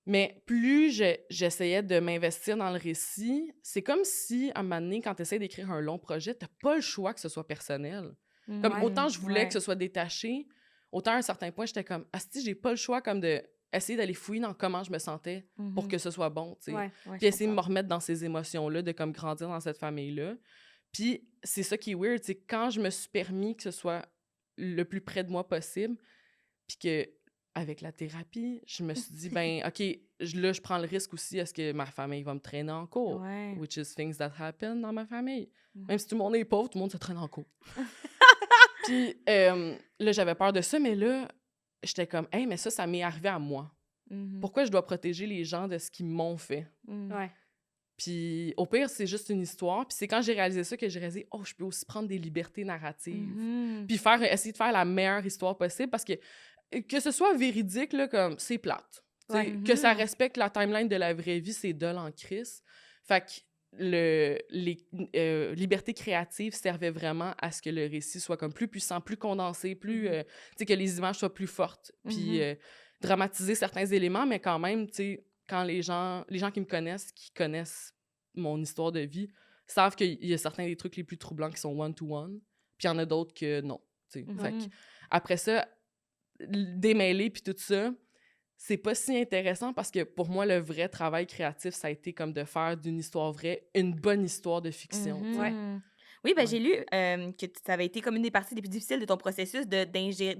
Mais plus j'essayais de m'investir dans le récit, c'est comme si, à un moment donné, quand tu essaies d'écrire un long projet, t'as pas le choix que ce soit personnel. Comme autant je voulais que ce soit détaché, autant à un certain point, j'étais comme, asti, j'ai pas le choix comme de essayer d'aller fouiller dans comment je me sentais pour que ce soit bon, tu sais. Puis essayer de me remettre dans ces émotions-là, de comme grandir dans cette famille-là. Puis c'est ça qui est weird, c'est quand je me suis permis que ce soit le plus près de moi possible, puis que avec la thérapie, je me suis dit, ben, OK, là, je prends le risque aussi, est-ce que ma famille va me traîner en cours? Ouais. Which is things that happen dans ma famille. Mhm. Même si tout le monde est pauvre, tout le monde se traîne en cours. Puis là, j'avais peur de ça, mais là, j'étais comme, hey, mais ça m'est arrivé à moi. Mhm. Pourquoi je dois protéger les gens de ce qu'ils m'ont fait? Mhm. Ouais. Puis au pire, c'est juste une histoire. Puis c'est quand j'ai réalisé ça que j'ai réalisé, oh, je peux aussi prendre des libertés narratives. Mhm. Puis essayer de faire la meilleure histoire possible parce que ce soit véridique, là, comme c'est plate. T'sais, Ouais. que ça respecte la timeline de la vraie vie, c'est dole en crise. Fait que les libertés créatives servaient vraiment à ce que le récit soit comme plus puissant, plus condensé, plus que les images soient plus fortes. Puis dramatiser certains éléments, mais quand même, quand les gens qui me connaissent, qui connaissent mon histoire de vie, savent qu'il y a certains des trucs les plus troublants qui sont one-to-one, puis il y en a d'autres que non. Fait que, après ça, démêler puis tout ça, c'est pas si intéressant parce que pour moi, le vrai travail créatif, ça a été comme de faire d'une histoire vraie une bonne histoire de fiction. Mhm. Ouais. Oui, ben Ouais. j'ai lu que ça avait été comme une des parties les plus difficiles de ton processus d'intégrer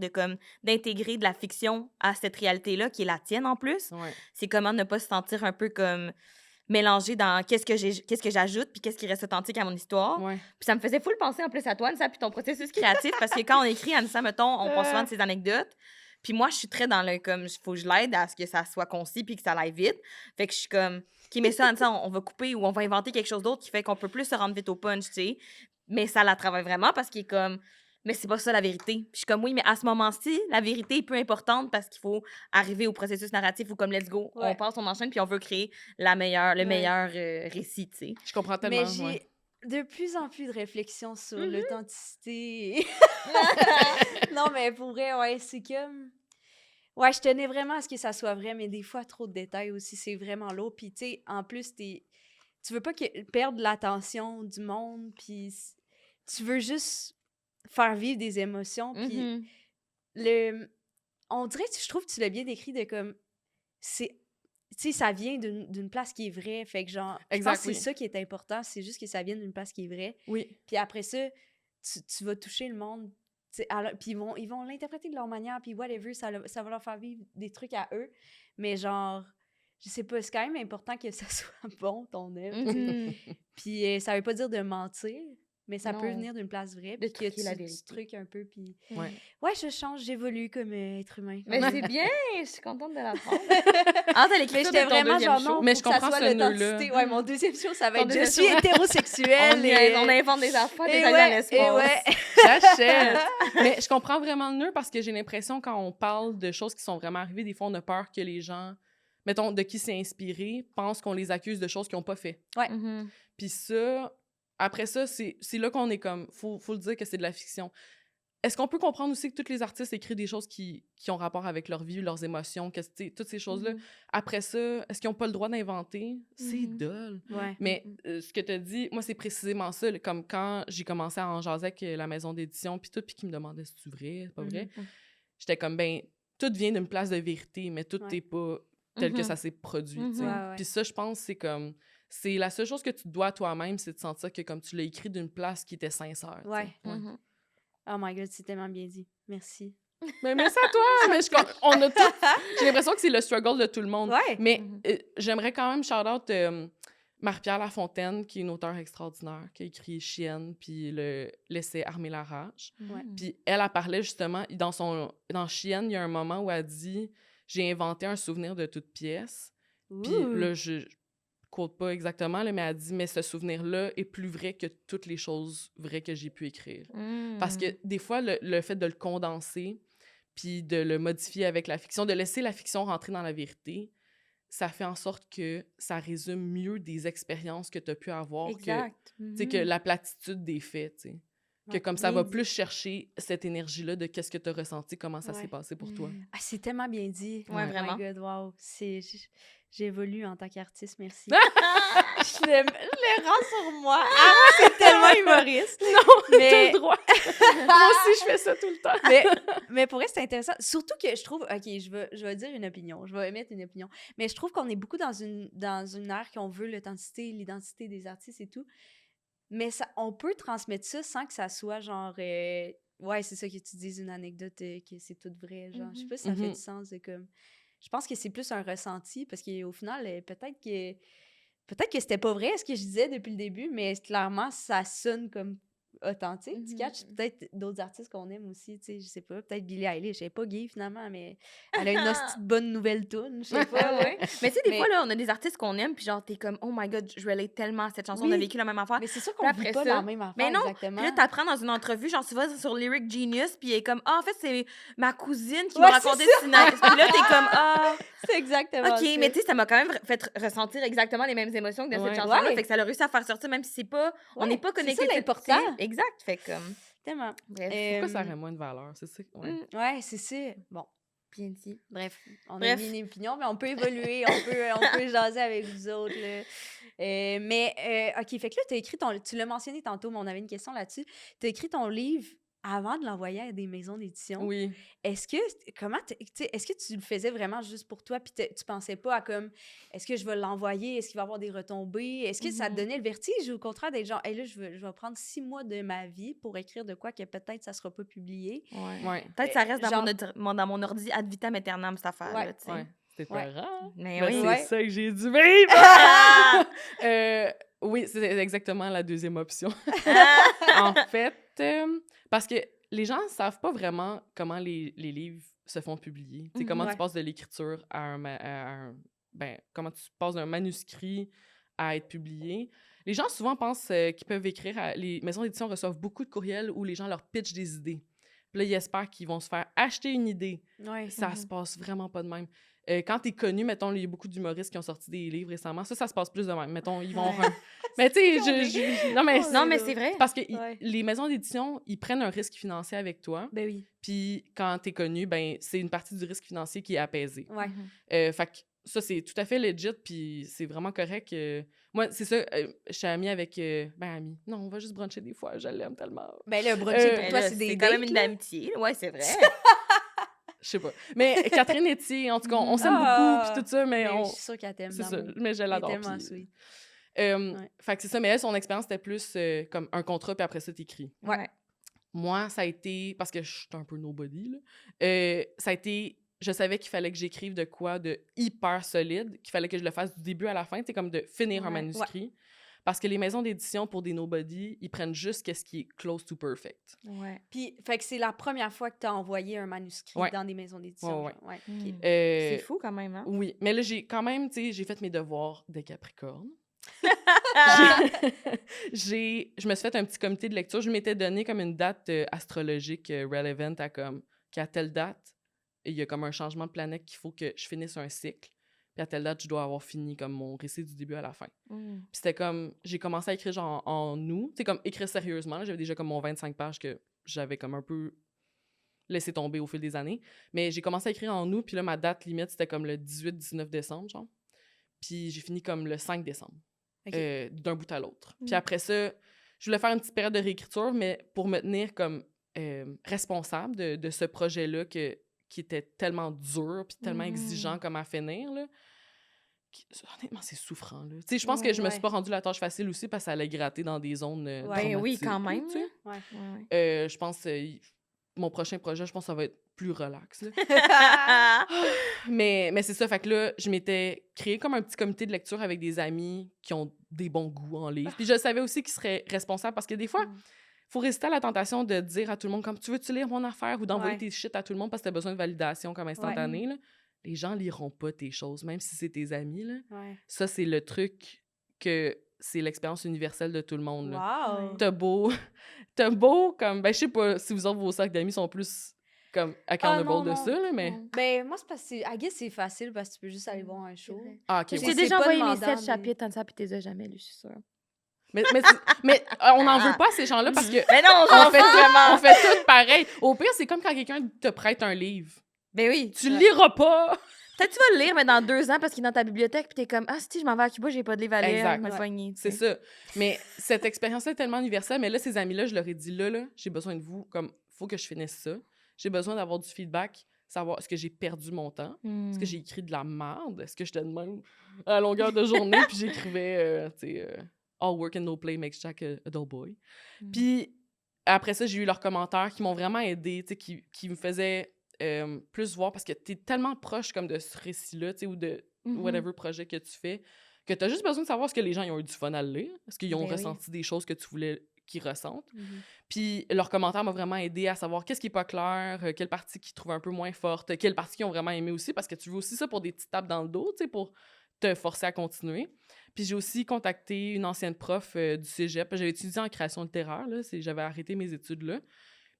de la fiction à cette réalité-là qui est la tienne en plus. Ouais. C'est comment ne pas se sentir un peu comme mélangé dans qu'est-ce que j'ajoute puis qu'est-ce qui reste authentique à mon histoire. Ouais. Puis ça me faisait full penser en plus à toi, Anissa, puis ton processus créatif parce que quand on écrit, Anissa, mettons, on pense souvent de ses anecdotes. Puis moi, je suis très dans le comme, faut que je l'aide à ce que ça soit concis puis que ça aille vite. Fait que je suis comme, qui met ça, Anissa, on va couper ou on va inventer quelque chose d'autre qui fait qu'on peut plus se rendre vite au punch, tu sais. Mais ça la travaille vraiment parce qu'il est comme, mais c'est pas ça la vérité. Puis je suis comme, oui, mais à ce moment-ci, la vérité est peu importante parce qu'il faut arriver au processus narratif ou comme, let's go, Ouais. on passe, on enchaîne, puis on veut créer le meilleur récit, tu sais. Je comprends tellement. Mais j'ai ouais. de plus en plus de réflexions sur Mhm. l'authenticité. Non, mais pour vrai, ouais, c'est comme... Ouais, je tenais vraiment à ce que ça soit vrai, mais des fois, trop de détails aussi, c'est vraiment lourd. Puis, tu sais, en plus, tu veux pas perdre l'attention du monde, puis tu veux juste faire vivre des émotions. Puis, Mhm. on dirait que je trouve que tu l'as bien décrit de comme... c'est Tu sais, ça vient d'une place qui est vraie. Fait que genre, je Exact, pense que c'est oui. ça qui est important. C'est juste que ça vient d'une place qui est vraie. Oui. Puis après ça, tu vas toucher le monde. Puis ils vont l'interpréter de leur manière. Puis whatever, ça va leur faire vivre des trucs à eux. Mais genre, je sais pas, c'est quand même important que ça soit bon, ton œuvre. tu sais. Mhm. Puis ça veut pas dire de mentir, mais ça peut Non. venir d'une place vraie. De Puis que truquer la tu vérité. truques un peu. Puis Ouais. ouais, je change, j'évolue comme être humain. Mais c'est bien, je suis contente de l'apprendre. Ah, t'as l'écriture Mais j'étais de ton vraiment deuxième genre show. non, Mais faut je que ça comprends soit ce nœud-là. l'authenticité. Ouais, mon deuxième show, ça va Ton être je deuxième suis show. hétérosexuelle. On invente des affaires, des et alliés ouais, en et espace. ouais. J'achète. Mais je comprends vraiment le nœud parce que j'ai l'impression quand on parle de choses qui sont vraiment arrivées, des fois on a peur que les gens, mettons, de qui c'est inspiré, pensent qu'on les accuse de choses qu'ils n'ont pas fait. Mhm. Puis ça, après ça, c'est là qu'on est comme, faut le dire que c'est de la fiction. Est-ce qu'on peut comprendre aussi que tous les artistes écrivent des choses qui ont rapport avec leur vie, leurs émotions, toutes ces choses-là? Mhm. Après ça, est-ce qu'ils n'ont pas le droit d'inventer? C'est Mhm. dole. Ouais. Mais ce que tu as dit, moi, c'est précisément ça. Là, comme quand j'ai commencé à en jaser avec la maison d'édition, puis tout, puis qu'ils me demandaient si c'est vrai, c'est pas vrai. Mhm. J'étais comme, ben, tout vient d'une place de vérité, mais tout Ouais. n'est pas tel que Mhm. ça s'est produit. Mhm. tu sais. Ouais, ouais. Puis ça, je pense, c'est comme... C'est la seule chose que tu te dois à toi-même, c'est de sentir que comme tu l'as écrit d'une place qui était sincère. tu sais. Ouais. Mhm. Oh my God, c'est tellement bien dit. Merci. Mais merci à toi! Mais on a tout... J'ai l'impression que c'est le struggle de tout le monde. Ouais. Mais Mhm. j'aimerais quand même shout-out Marie-Pierre Lafontaine, qui est une auteure extraordinaire, qui a écrit Chienne, puis l'essai Armer la rage. Ouais. Puis elle parlait justement, dans Chienne, il y a un moment où elle dit « J'ai inventé un souvenir de toute pièce. » Puis là, je quote pas exactement, là, mais elle dit « Mais ce souvenir-là est plus vrai que toutes les choses vraies que j'ai pu écrire. » Parce que des fois, le fait de le condenser, puis de le modifier avec la fiction, de laisser la fiction rentrer dans la vérité, ça fait en sorte que ça résume mieux des expériences que tu as pu avoir Exact. que la platitude des faits, tu sais. Que Ouais, comme ça bien va dit. plus chercher cette énergie-là de qu'est-ce que tu as ressenti, comment ça Ouais. s'est passé pour toi. Ah, c'est tellement bien dit. Ouais, Oh vraiment. my God, wow. J'évolue en tant qu'artiste, merci. je le rends sur moi. Ah, c'est tellement humoriste. Non, Mais- t'as le droit. Moi aussi, je fais ça tout le temps. mais pour vrai, c'est intéressant. Surtout que je trouve... OK, je vais dire une opinion. Je vais émettre une opinion. Mais je trouve qu'on est beaucoup dans une ère qu'on veut l'authenticité, l'identité des artistes et tout. Mais on peut transmettre ça sans que ça soit genre ouais, c'est ça que tu dises, une anecdote que c'est tout vrai, genre. Je sais pas si ça Mhm. fait du sens de comme... Je pense que c'est plus un ressenti, parce qu'au final, peut-être que c'était pas vrai ce que je disais depuis le début, mais clairement, ça sonne comme authentique. Tu catches peut-être d'autres artistes qu'on aime aussi, tu sais, je sais pas. Peut-être Billie Eilish, elle est pas gay finalement, mais elle a une hostie de bonne nouvelle tune, je sais pas. Ah là. ouais. Mais tu sais, des Mais- fois, là, on a des artistes qu'on aime, puis genre, t'es comme, oh my god, je relate tellement à cette chanson, on a Oui. vécu la même affaire. Mais c'est sûr Puis qu'on vit après pas ça- la même affaire, Mais non, exactement. Puis là, t'apprends dans une entrevue, genre, tu vas sur Lyric Genius, puis elle est comme, ah, en fait, c'est ma cousine qui Ouais, m'a c'est raconté ça. ce scénario. Puis là, t'es comme, ah, C'est exactement ok, ça. mais tu sais, ça m'a quand même fait ressentir exactement les mêmes émotions que de Ouais. cette chanson-là. Ouais. Fait que ça a réussi à faire sortir, même si c'est pas, on Ouais, n'est pas c'est connecté. ça l'important. Exact. Fait comme, Tellement. bref, Pourquoi ça Euh, aurait moins de valeur? C'est ça? Ouais. Ouais, c'est ça. Bon, bien dit. bref, on a Bref. mis une opinion, mais on peut évoluer, on peut jaser avec vous autres. Là. OK, fait que là, tu l'as mentionné tantôt, mais on avait une question là-dessus. Tu as écrit ton livre avant de l'envoyer à des maisons d'édition. Oui. Est-ce que, est-ce que tu le faisais vraiment juste pour toi, puis tu pensais pas à comme, est-ce que je vais l'envoyer, est-ce qu'il va y avoir des retombées, est-ce que ça te donnait le vertige ou au contraire d'être genre, hey, là, je vais prendre 6 mois de ma vie pour écrire de quoi que peut-être ça sera pas publié. Ouais. Ouais. Peut-être que ça reste genre- dans mon ordi ad vitam aeternam, cette affaire-là, Ouais, tu sais. Ouais. C'était Ouais. peurant. Mais Ben, oui. c'est Ouais. ça que j'ai dû vivre! Ah! Oui, c'est exactement la deuxième option. Ah! En fait, parce que les gens ne savent pas vraiment comment les livres se font publier. Tu sais, comment Ouais. tu passes de l'écriture comment tu passes d'un manuscrit à être publié. Les gens souvent pensent qu'ils peuvent écrire. Les maisons d'édition reçoivent beaucoup de courriels où les gens leur pitchent des idées. Puis là, ils espèrent qu'ils vont se faire acheter une idée. Ouais. Ça se passe vraiment pas de même. Quand t'es connu, mettons, il y a beaucoup d'humoristes qui ont sorti des livres récemment. Ça se passe plus de même. Mettons, ils vont... Ouais. Mais tu sais, non, mais Oh, Non, mais là. c'est vrai. parce que Ouais. les maisons d'édition, ils prennent un risque financier avec toi. Ben oui. Puis quand t'es connu, ben c'est une partie du risque financier qui est apaisée. Ouais. Fait que ça, c'est tout à fait legit, puis c'est vraiment correct. Moi, c'est ça, je suis amie avec... amie. Non, on va juste bruncher des fois, je l'aime tellement. Ben là, bruncher pour Mais toi, là, c'est des quand même dates, une là. amitié. Ouais, c'est vrai. Je sais pas. Mais Catherine Etier, en tout cas, on s'aime Ah! beaucoup, puis tout ça, mais Mais on... je suis sûre qu'elle t'aime C'est ça, d'amour. mais je Elle est l'adore. tellement puis- sweet. Ouais. Fait que c'est ça, mais elle, son expérience, c'était plus comme un contrat, puis après ça, t'écris. Ouais. Moi, ça a été, parce que je suis un peu nobody, là, ça a été, je savais qu'il fallait que j'écrive de quoi de hyper solide, qu'il fallait que je le fasse du début à la fin, c'est comme de finir un Ouais. manuscrit. Parce que les maisons d'édition, pour des nobody, ils prennent juste ce qui est close to perfect. Ouais. Puis, fait que c'est la première fois que tu as envoyé un manuscrit Ouais. dans des maisons d'édition. Ouais, genre. Ouais. Mm. OK. C'est fou quand même, hein? Oui, mais là, j'ai quand même, tu sais, j'ai fait mes devoirs de Capricorne. Je me suis fait un petit comité de lecture. Je m'étais donné comme une date astrologique relevant à comme qu'à telle date, il y a comme un changement de planète qu'il faut que je finisse un cycle. Puis à telle date, je dois avoir fini comme mon récit du début à la fin. Mm. Puis c'était comme, j'ai commencé à écrire genre en août. Tu sais, comme écrire sérieusement. J'avais déjà comme mon 25 pages que j'avais comme un peu laissé tomber au fil des années. Mais j'ai commencé à écrire en août. Puis là, ma date limite, c'était comme le 18-19 décembre, genre. Puis j'ai fini comme le 5 décembre. OK. D'un bout à l'autre. Puis Mm. après ça, je voulais faire une petite période de réécriture, mais pour me tenir comme responsable de ce projet-là qui était tellement dur puis tellement Mhm. exigeant comme à finir, là. Honnêtement, c'est souffrant, là. Tu sais, je pense que je me suis Ouais. pas rendu la tâche facile aussi parce que ça allait gratter dans des zones Ouais. Ben oui, traumatiques, quand là, même. tu sais. Ouais. Ouais. Je pense mon prochain projet, je pense que ça va être plus relax, là. Mais c'est ça, fait que là, je m'étais créé comme un petit comité de lecture avec des amis qui ont des bons goûts en livres. Puis je savais aussi qu'ils seraient responsables parce que des fois, Mm. faut résister à la tentation de dire à tout le monde comme « Tu veux-tu lire mon affaire? » ou d'envoyer Ouais. tes shit à tout le monde parce que t'as besoin de validation comme instantanée, là. Les gens liront pas tes choses, même si c'est tes amis, là. Ouais. Ça, c'est le truc que c'est l'expérience universelle de tout le monde, là. Wow! T'as beau comme... Ben, je sais pas si vous autres, vos cercles d'amis sont plus comme accountable non, de non. ça, là, mais... Ben, moi, c'est parce que, I guess, c'est facile parce que tu peux juste aller voir un show. vrai. Ah, OK, J'ai J'ai ouais. c'est déjà pas envoyé mes demandant, 7 mais- chapitres en ça, puis t'es jamais lu, je suis sûre. Mais on n'en veut pas à ces gens-là parce que Mais non, on j'en fait, fais tout, vraiment. on fait tout pareil. Au pire, c'est comme quand quelqu'un te prête un livre. Ben oui. Tu le liras pas! Peut-être que tu vas le lire, mais dans 2 ans, parce qu'il est dans ta bibliothèque, puis t'es comme, ah, si, je m'en vais à Cuba, j'ai pas de livre à lire. Exact. Je vais le Ouais. pogner, tu C'est sais. ça. Mais cette expérience-là est tellement universelle. Mais là, ces amis-là, je leur ai dit, là, j'ai besoin de vous. Comme, faut que je finisse ça. J'ai besoin d'avoir du feedback, savoir est-ce que j'ai perdu mon temps, est-ce que j'ai écrit de la merde, est-ce que j'étais de même à longueur de journée, puis j'écrivais, tu sais, all work and no play makes Jack a dull boy. Mm. Puis après ça, j'ai eu leurs commentaires qui m'ont vraiment aidé, tu sais, qui me faisaient plus voir, parce que t'es tellement proche comme de ce récit-là, tu sais, ou de whatever projet que tu fais, que t'as juste besoin de savoir ce que les gens ils ont eu du fun à le lire, est-ce qu'ils ont Ben oui. ressenti des choses que tu voulais qu'ils ressentent. Mhm. Puis leurs commentaires m'ont vraiment aidé à savoir qu'est-ce qui est pas clair, quelle partie qu'ils trouvent un peu moins forte, quelle partie qu'ils ont vraiment aimé aussi, parce que tu veux aussi ça pour des petites tapes dans le dos, tu sais, pour te forcer à continuer. Puis j'ai aussi contacté une ancienne prof du cégep. J'avais étudié en création littéraire, là, j'avais arrêté mes études là.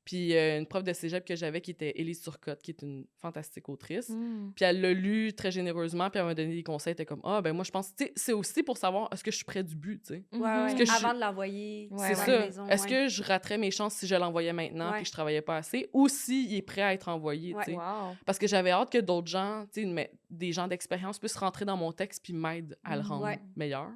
Puis une prof de cégep que j'avais qui était Élise Turcotte, qui est une fantastique autrice. Puis elle l'a lu très généreusement, puis elle m'a donné des conseils. Elle était comme, ben moi, je pense, tu sais, c'est aussi pour savoir est-ce que je suis près du but, tu sais. Ouais, Est-ce que je suis- avant de l'envoyer Ouais, C'est dans ça. la maison. Est-ce que je raterais mes chances si je l'envoyais maintenant Ouais. puis que je travaillais pas assez, ou s'il est prêt à être envoyé, Ouais. tu sais. Wow. Parce que j'avais hâte que d'autres gens, tu sais, des gens d'expérience puissent rentrer dans mon texte puis m'aident à le rendre Ouais. meilleur.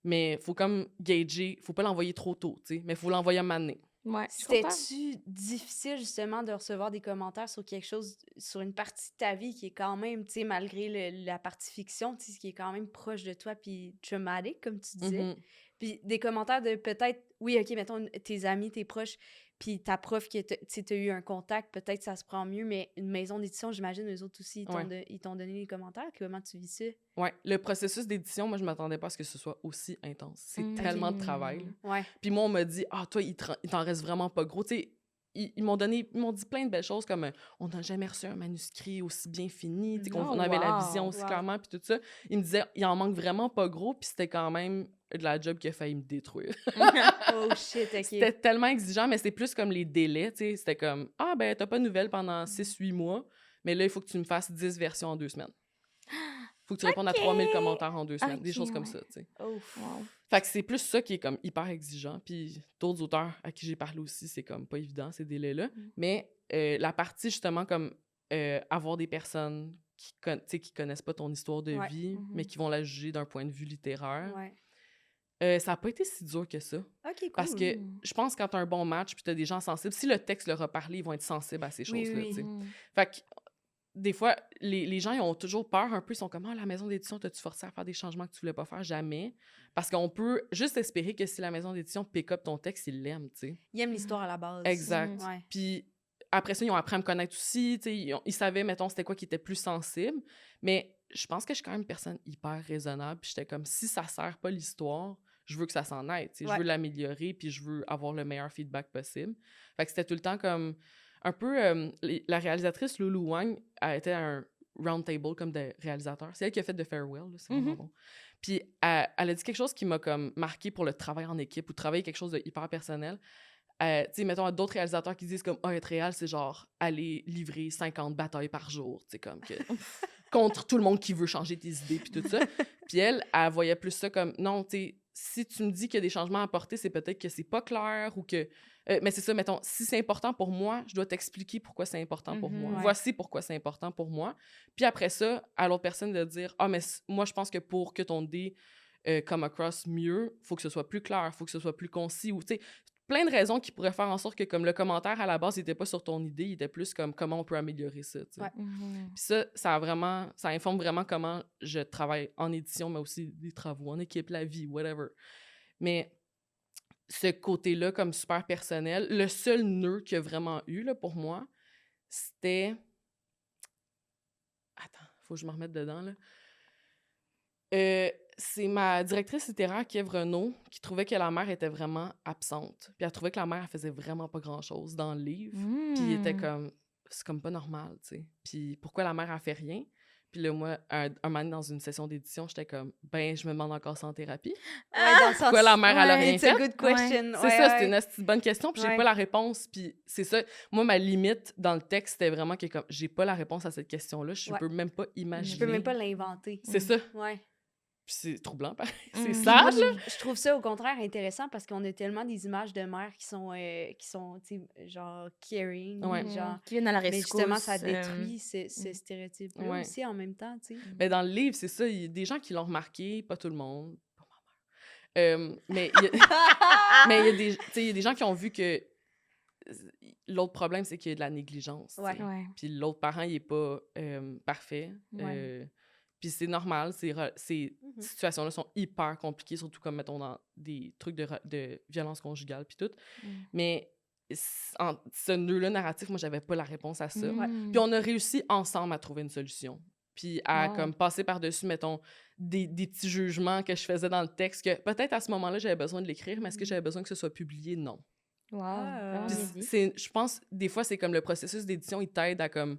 Mais faut comme gager, faut pas l'envoyer trop tôt, tu sais, mais faut l'envoyer à un moment donné. Ouais, je suis contente. C'était-tu difficile, justement, de recevoir des commentaires sur quelque chose, sur une partie de ta vie qui est quand même, tu sais, malgré la partie fiction, tu sais, qui est quand même proche de toi, puis traumatique, comme tu disais. Mhm. Puis des commentaires de peut-être, oui, OK, mettons, tes amis, tes proches, puis ta prof qui, tu sais, t'as eu un contact, peut-être ça se prend mieux, mais une maison d'édition, j'imagine, eux autres aussi, ils t'ont donné les commentaires. Comment tu vis ça? Ouais, le processus d'édition, moi, je m'attendais pas à ce que ce soit aussi intense. C'est tellement de travail. là. Ouais. Puis moi, on m'a dit, toi, il t'en reste vraiment pas gros. Tu sais, ils m'ont dit plein de belles choses comme on n'a jamais reçu un manuscrit aussi bien fini, tu sais, qu'on Oh, on avait la wow. vision aussi Wow. clairement, puis tout ça. Ils me disaient, il en manque vraiment pas gros, puis c'était quand même de la job qui a failli me détruire. Oh shit, OK. C'était tellement exigeant, mais c'est plus comme les délais, tu sais. C'était comme, ben, t'as pas de nouvelles pendant 6-8 mois, mais là, il faut que tu me fasses 10 versions en 2 semaines. Faut que tu répondes à 3000 commentaires en 2 semaines. Des Ok, choses comme ouais. ça, tu sais. Ouf. Wow. Fait que c'est plus ça qui est comme hyper exigeant. Puis d'autres auteurs à qui j'ai parlé aussi, c'est comme pas évident, ces délais-là. Mais la partie, justement, comme avoir des personnes qui connaissent pas ton histoire de Ouais. vie, mais qui vont la juger d'un point de vue littéraire, Ouais. ça a pas été si dur que ça. OK, cool. Parce que je pense que quand t'as un bon match puis t'as des gens sensibles, si le texte leur a parlé, ils vont être sensibles à ces Oui, choses-là, oui. tu sais. Fait que des fois, les gens, ils ont toujours peur un peu. Ils sont comme, la maison d'édition, t'as-tu forcé à faire des changements que tu voulais pas faire? Jamais. Parce qu'on peut juste espérer que si la maison d'édition pick up ton texte, ils l'aiment, tu sais. Ils aiment l'histoire à la base. Exact. Ouais. Puis après ça, ils ont appris à me connaître aussi. Tu sais, ils savaient, mettons, c'était quoi qui était plus sensible. Mais je pense que je suis quand même une personne hyper raisonnable. Puis j'étais comme, si ça sert pas l'histoire, je veux que ça s'en aille. Tu sais. Ouais. Je veux l'améliorer, puis je veux avoir le meilleur feedback possible. Fait que c'était tout le temps comme... Un peu, la réalisatrice Lulu Wang a été à un round table comme de réalisateurs. C'est elle qui a fait The Farewell, là, c'est vraiment bon. Puis elle a dit quelque chose qui m'a comme marqué pour le travail en équipe ou travailler quelque chose de hyper personnel. Tu sais, mettons, à d'autres réalisateurs qui disent comme, être réal, c'est genre aller livrer 50 batailles par jour, tu sais, comme que... contre tout le monde qui veut changer tes idées, puis tout ça. Puis elle voyait plus ça comme, non, tu sais, si tu me dis qu'il y a des changements à apporter, c'est peut-être que c'est pas clair ou que... mais c'est ça, mettons, si c'est important pour moi, je dois t'expliquer pourquoi c'est important pour moi. ouais. Voici pourquoi c'est important pour moi. Puis après ça, à l'autre personne de dire, mais moi, je pense que pour que ton dé come across mieux, faut que ce soit plus clair, faut que ce soit plus concis, ou tu sais, plein de raisons qui pourraient faire en sorte que comme le commentaire à la base, il était pas sur ton idée, il était plus comme comment on peut améliorer ça, tu sais. Ouais. Puis ça informe vraiment comment je travaille en édition, mais aussi des travaux en équipe, la vie, whatever. Mais ce côté-là, comme super personnel, le seul nœud qu'il y a vraiment eu là, pour moi, c'était... Attends, faut que je me remette dedans, là. C'est ma directrice littéraire, Kiev Renaud, qui trouvait que la mère était vraiment absente. Puis elle trouvait que la mère, elle faisait vraiment pas grand-chose dans le livre. Puis il était comme... C'est comme pas normal, tu sais. Puis pourquoi la mère, elle fait rien? Puis là, moi, un moment donné, dans une session d'édition, j'étais comme, je me demande encore ça en thérapie. Dans le sens... Pourquoi la mère, elle a rien It's a fait? good question. C'est ça, c'est une assez bonne question, puis j'ai Ouais. pas la réponse. Puis c'est ça, moi, ma limite dans le texte, c'était vraiment que comme, j'ai pas la réponse à cette question-là, je Ouais. peux même pas imaginer. Je peux même pas l'inventer. C'est ça. Ouais. Puis c'est troublant, pareil. C'est Moi, sage, là. je trouve ça au contraire intéressant parce qu'on a tellement des images de mères qui sont tu sais, genre caring, Ouais. genre... Qui viennent à la Mais rescousse. justement, ça détruit ce stéréotype-là Ouais. aussi en même temps, tu sais. Ben, dans le livre, c'est ça, il y a des gens qui l'ont remarqué, pas tout le monde, pas ma mère. Mais il y a... mais il y a des, tu sais, il y a des gens qui ont vu que l'autre problème, c'est qu'il y a de la négligence. tu sais. Ouais. Ouais. Puis l'autre parent, il est pas parfait. Ouais. Puis c'est normal, ces situations-là sont hyper compliquées, surtout comme, mettons, dans des trucs de violence conjugale puis tout. Mais ce nœud-là narratif, moi, j'avais pas la réponse à ça. Mm. Puis on a réussi ensemble à trouver une solution. Puis à Wow. comme passer par-dessus, mettons, des petits jugements que je faisais dans le texte que peut-être à ce moment-là, j'avais besoin de l'écrire, mais est-ce que j'avais besoin que ce soit publié? Non. Wow, Ah. vraiment Puis bien dit. je pense, des fois, c'est comme le processus d'édition, il t'aide à comme...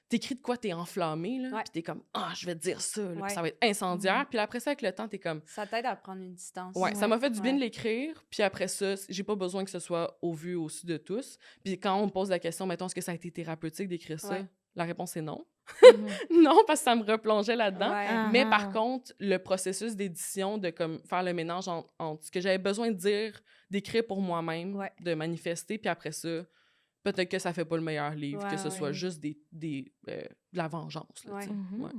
T'écris de quoi, t'es enflammé, là, Ouais. puis t'es comme « Ah, je vais te dire ça, là, Ouais. puis ça va être incendiaire. Puis après ça, avec le temps, t'es comme... Ça t'aide à prendre une distance. Ouais, ça m'a fait du bien de Ouais. l'écrire, puis après ça, j'ai pas besoin que ce soit au vu au su de tous. Puis quand on me pose la question, mettons, est-ce que ça a été thérapeutique d'écrire ça? Ouais. La réponse est non. Mhm. Non, parce que ça me replongeait là-dedans. Ouais. Ah. Mais par contre, le processus d'édition, de comme faire le ménage entre ce que j'avais besoin de dire, d'écrire pour moi-même, Ouais. de manifester, puis après ça, peut-être que ça fait pas le meilleur livre, Ouais, que ce ouais. soit juste de la vengeance. Là, Ouais. tu sais. Mhm. Ouais.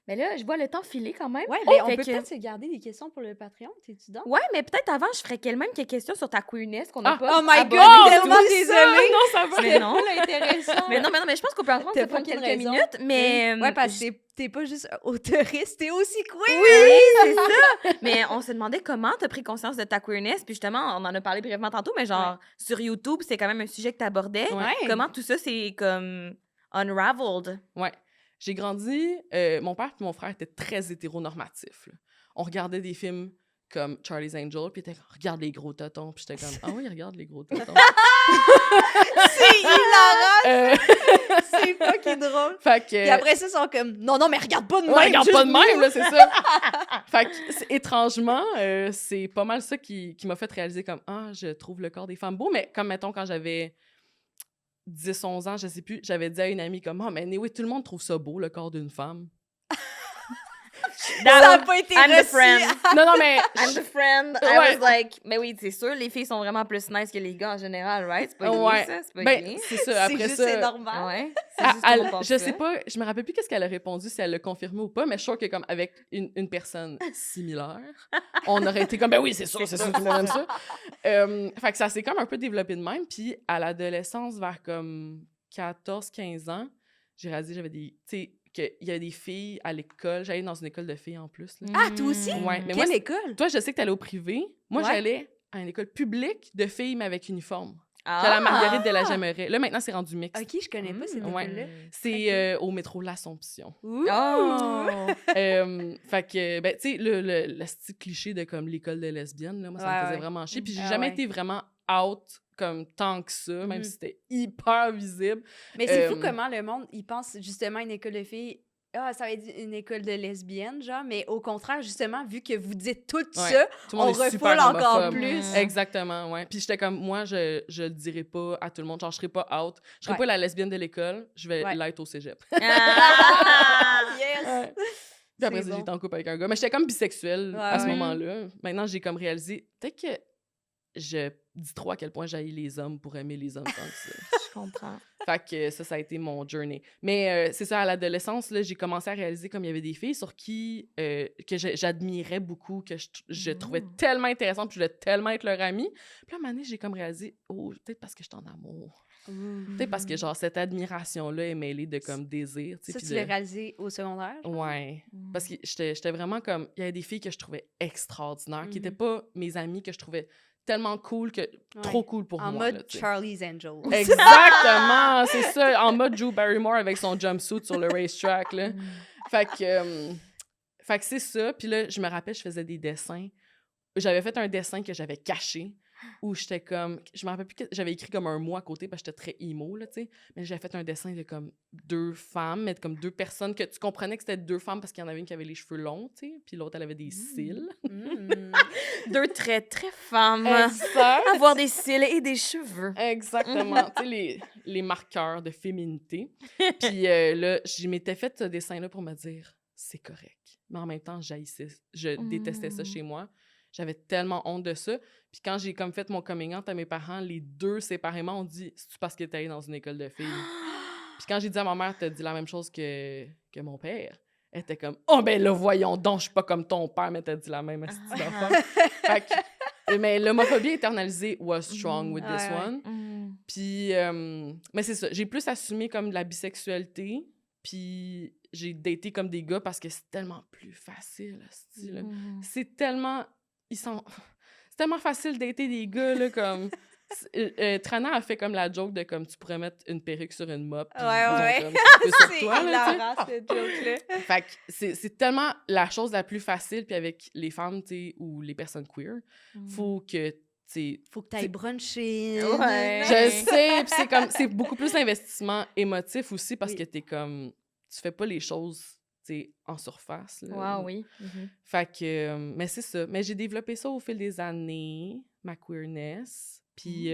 Mais là, je vois le temps filer quand même. Ouais, ben, on fait peut que- peut-être se garder des questions pour le Patreon, t'es-tu dans? Ouais, mais peut-être avant, je ferais même quelques questions sur ta queerness qu'on n'a Ah. pas Oh my abordées God, du tellement tout. désolée! Non, ça va! Mais non. intéressant. Mais non, mais je pense qu'on peut en prendre T'as ça pour fucking quelques raison. minutes. Mais Ouais, parce que t'es pas juste autoriste, t'es aussi queer! oui, c'est ça. Mais on se demandait comment t'as pris conscience de ta queerness. Puis justement, on en a parlé brièvement tantôt, mais genre, sur YouTube, c'est quand même un sujet que t'abordais. Ouais. Comment tout ça, c'est comme unraveled? Ouais. J'ai grandi, mon père et mon frère étaient très hétéronormatifs. Là. On regardait des films comme Charlie's Angel, puis ils étaient comme, regarde les gros totons, puis j'étais comme, ah oui, regarde les gros totons. C'est hilarant! Euh, C'est fucking drôle! fait que, Puis après ça, ils sont comme, non, mais regarde pas de même! ouais, regarde juste pas de même, nous. là, c'est ça. Fait que, étrangement, c'est pas mal ça qui m'a fait réaliser comme, ah, je trouve le corps des femmes beau, mais comme, mettons, quand j'avais 10-11 ans, je sais plus, j'avais dit à une amie comme, ah, mais oui, tout le monde trouve ça beau, le corps d'une femme. Ça a pas été I'm the reçu. friend. Non, mais... I'm the friend. Ouais. I was like, mais oui, c'est sûr, les filles sont vraiment plus nice que les gars en général, right? C'est pas Ouais. gay, ça? C'est pas Ben, gay. c'est ça, C'est après juste, ça... c'est normal. Ouais. C'est juste tout le monde pense je ça. sais pas, je me rappelle plus qu'est-ce qu'elle a répondu, si elle l'a confirmé ou pas, mais je suis sûre que comme avec une personne similaire, on aurait été comme, ben oui, c'est sûr, tout le monde aime ça. Fait que ça s'est comme un peu développé de même, puis à l'adolescence, vers comme 14-15 ans, j'ai réalisé, j'avais des, tu sais, qu'il y avait des filles à l'école, j'allais dans une école de filles en plus, là. Ah, toi aussi? Ouais, mais Quelle moi, école? toi, je sais que t'allais au privé, moi, Ouais. j'allais à une école publique de filles, mais avec uniforme. Ah! J'allais à la Marguerite de la Jemeraie. Là, maintenant, c'est rendu mixte. Ok, je connais pas cette Ouais. école-là. C'est au métro L'Assomption. Ouh! Oh! Fait que, ben, tu sais, le style cliché de comme l'école de lesbiennes, là, moi, ça me Ouais, faisait ouais. vraiment chier. Puis j'ai Ah jamais ouais. été vraiment out comme tant que ça, même Mhm. si c'était hyper visible. Mais c'est fou Euh, comment le monde, il pense justement à une école de filles. Ah, ça va être une école de lesbiennes, genre. Mais au contraire, justement, vu que vous dites tout Ouais. ça, Tout le on monde est refoule super encore homophobe. plus. Exactement, ouais. Puis j'étais comme, moi, je le dirais pas à tout le monde. Genre, je serais pas out. Je serais Ouais. pas la lesbienne de l'école. Je vais Ouais. l'être au cégep. Ah! Yes! Ouais. Puis après C'est ça, bon. j'étais en couple avec un gars. Mais j'étais comme bisexuelle Ouais, à ce ouais. moment-là. Maintenant, j'ai comme réalisé, peut-être que je dis trop à quel point j'haïs les hommes pour aimer les hommes tant que ça. Je comprends. Fait que ça a été mon journey. Mais c'est ça, à l'adolescence, là, j'ai commencé à réaliser comme il y avait des filles sur qui que j'admirais beaucoup, que je trouvais tellement intéressantes, puis je voulais tellement être leur amie. Puis là, à un moment donné, j'ai comme réalisé, oh, peut-être parce que je suis en amour. Peut-être parce que, genre, cette admiration-là est mêlée de, comme, désir, tu sais. Ça, puis tu l'as réalisé au secondaire? Ouais. Parce que j'étais vraiment comme... Il y avait des filles que je trouvais extraordinaires, qui n'étaient pas mes amies, que je trouvais tellement cool, que trop cool pour En moi. mode là, tu sais. Charlie's Angel. Exactement! C'est ça, en mode Drew Barrymore avec son jumpsuit sur le racetrack, là. Fait que c'est ça. Puis là, je me rappelle, je faisais des dessins. J'avais fait un dessin que j'avais caché, où j'étais comme... Je me rappelle plus que j'avais écrit comme un mot à côté, parce que j'étais très emo, là, tu sais. Mais j'avais fait un dessin de comme 2 femmes, mais comme 2 personnes, que tu comprenais que c'était 2 femmes parce qu'il y en avait une qui avait les cheveux longs, tu sais, puis l'autre, elle avait des cils. Mm. 2 traits très femmes. Exact! Avoir des cils et des cheveux. Exactement. Tu sais, les marqueurs de féminité. Puis là, je m'étais fait ce dessin-là pour me dire, c'est correct. Mais en même temps, je détestais ça chez moi. J'avais tellement honte de ça. Puis quand j'ai comme fait mon coming out à mes parents, les 2 séparément ont dit, c'est-tu parce que t'es allée dans une école de filles? Puis quand j'ai dit à ma mère, t'as dit la même chose que mon père, elle était comme, oh ben là, voyons donc, je suis pas comme ton père, mais t'as dit la même astuce d'affaire. Fait que, mais l'homophobie internalisée was strong with this Ouais, ouais. one. Puis, mais c'est ça, j'ai plus assumé comme de la bisexualité, puis j'ai daté comme des gars parce que c'est tellement plus facile, là. C'est tellement... C'est tellement facile de dater des gars, là, comme... Trana a fait comme la joke de comme tu pourrais mettre une perruque sur une mop. puis Ouais, ils ont ouais. comme trippé sur C'est toi, là, tu sais. hilarant, cette joke-là. Fait que c'est tellement la chose la plus facile, puis avec les femmes, tu sais, ou les personnes queer, faut que, tu sais... Faut que t'ailles bruncher. Ouais. Je sais, puis c'est comme... C'est beaucoup plus d'investissement émotif aussi, parce Oui. que t'es comme... Tu fais pas les choses, tu sais, en surface, là. Wow, oui. Fait que... mais c'est ça. Mais j'ai développé ça au fil des années, ma queerness. Puis,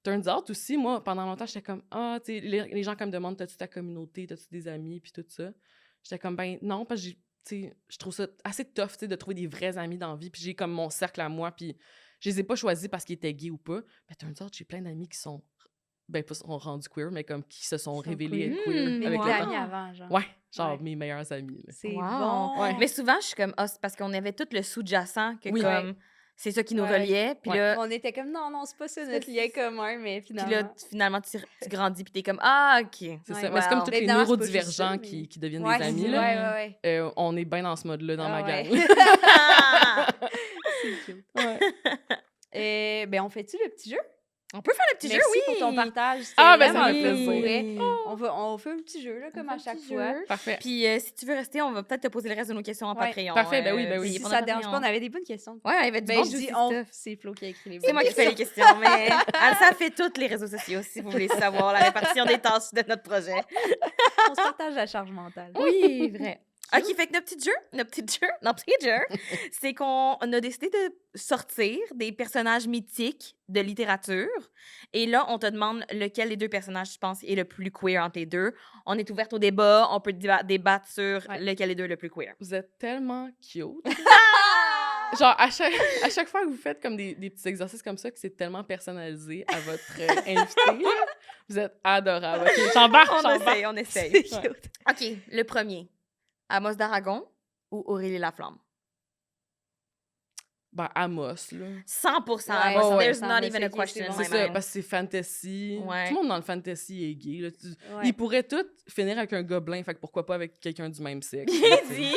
turns out aussi, moi, pendant longtemps, j'étais comme, ah, tu sais, les gens comme me demandent, t'as-tu ta communauté, t'as-tu des amis, puis tout ça. J'étais comme, ben non, parce que tu sais, je trouve ça assez tough, tu sais, de trouver des vrais amis dans la vie. Puis j'ai comme mon cercle à moi, puis je les ai pas choisis parce qu'ils étaient gays ou pas. Mais turns out, j'ai plein d'amis qui sont, ben, pas sont rendus queer, mais comme qui se sont révélés être queer Mais avec tes le amis temps. avant, genre. Ouais, genre Ouais. mes meilleurs amis, là. C'est Wow. bon. Ouais. Mais souvent, je suis comme, ah, c'est parce qu'on avait tout le sous-jacent que Oui. comme, c'est ça qui nous Ouais. reliait. Puis Ouais. là, On était comme, non, c'est pas ça C'est- notre lien commun, mais puis finalement. là, finalement, tu grandis, puis t'es comme, ah, OK. C'est Ouais. ça. Mais c'est comme Wow. tous Mais les évidemment, c'est pas juste neurodivergents ça, qui deviennent ouais, des amis, c'est- là. ouais. On est bien dans ce mode-là dans Ah ma ouais. gang. C'est cute. Ouais. Ben, on fait-tu le petit jeu? On peut faire le petit Merci jeu, oui. pour ton partage. C'était Ah, ben, ça vraiment me fait cool plaisir. pour vrai. Oui. On fait un petit jeu, là, comme On à fait un chaque petit fois. jeu. Parfait. Puis si tu veux rester, on va peut-être te poser le reste de nos questions en Ouais. Patreon. Parfait, ben oui, ben oui. payé Si pour ça notre dérange pas, Patreon. on avait des bonnes questions. Ouais, il y avait du Ben, bon je dis juicy on, stuff. c'est Flo qui a écrit les bonnes C'est moi qui fais les questions, mais ça fait tous les réseaux sociaux, si vous voulez savoir la répartition des tâches de notre projet. On se partage la charge mentale. Oui, vrai. OK, fait que notre petit jeu, c'est qu'on a décidé de sortir des personnages mythiques de littérature. Et là, on te demande lequel des deux personnages, tu penses, est le plus queer entre les deux. On est ouverte au débat, on peut débattre sur Ouais. lequel des deux est le plus queer. Vous êtes tellement cute. Genre, à chaque fois que vous faites comme des petits exercices comme ça, que c'est tellement personnalisé à votre invité, là, vous êtes adorable. OK, j'embarque. On essaye. C'est cute. OK, le premier. Amos d'Aragon ou Aurélie Laflamme? Ben, Amos, là. 100% Ouais, Amos. ouais. There's not Mais even c'est a qui, question c'est in bon. my C'est ça, mind. parce que c'est fantasy. Ouais. Tout le monde dans le fantasy est gay. Là. Ouais. Ils pourraient tous finir avec un gobelin, fait que pourquoi pas avec quelqu'un du même sexe. Bien dit.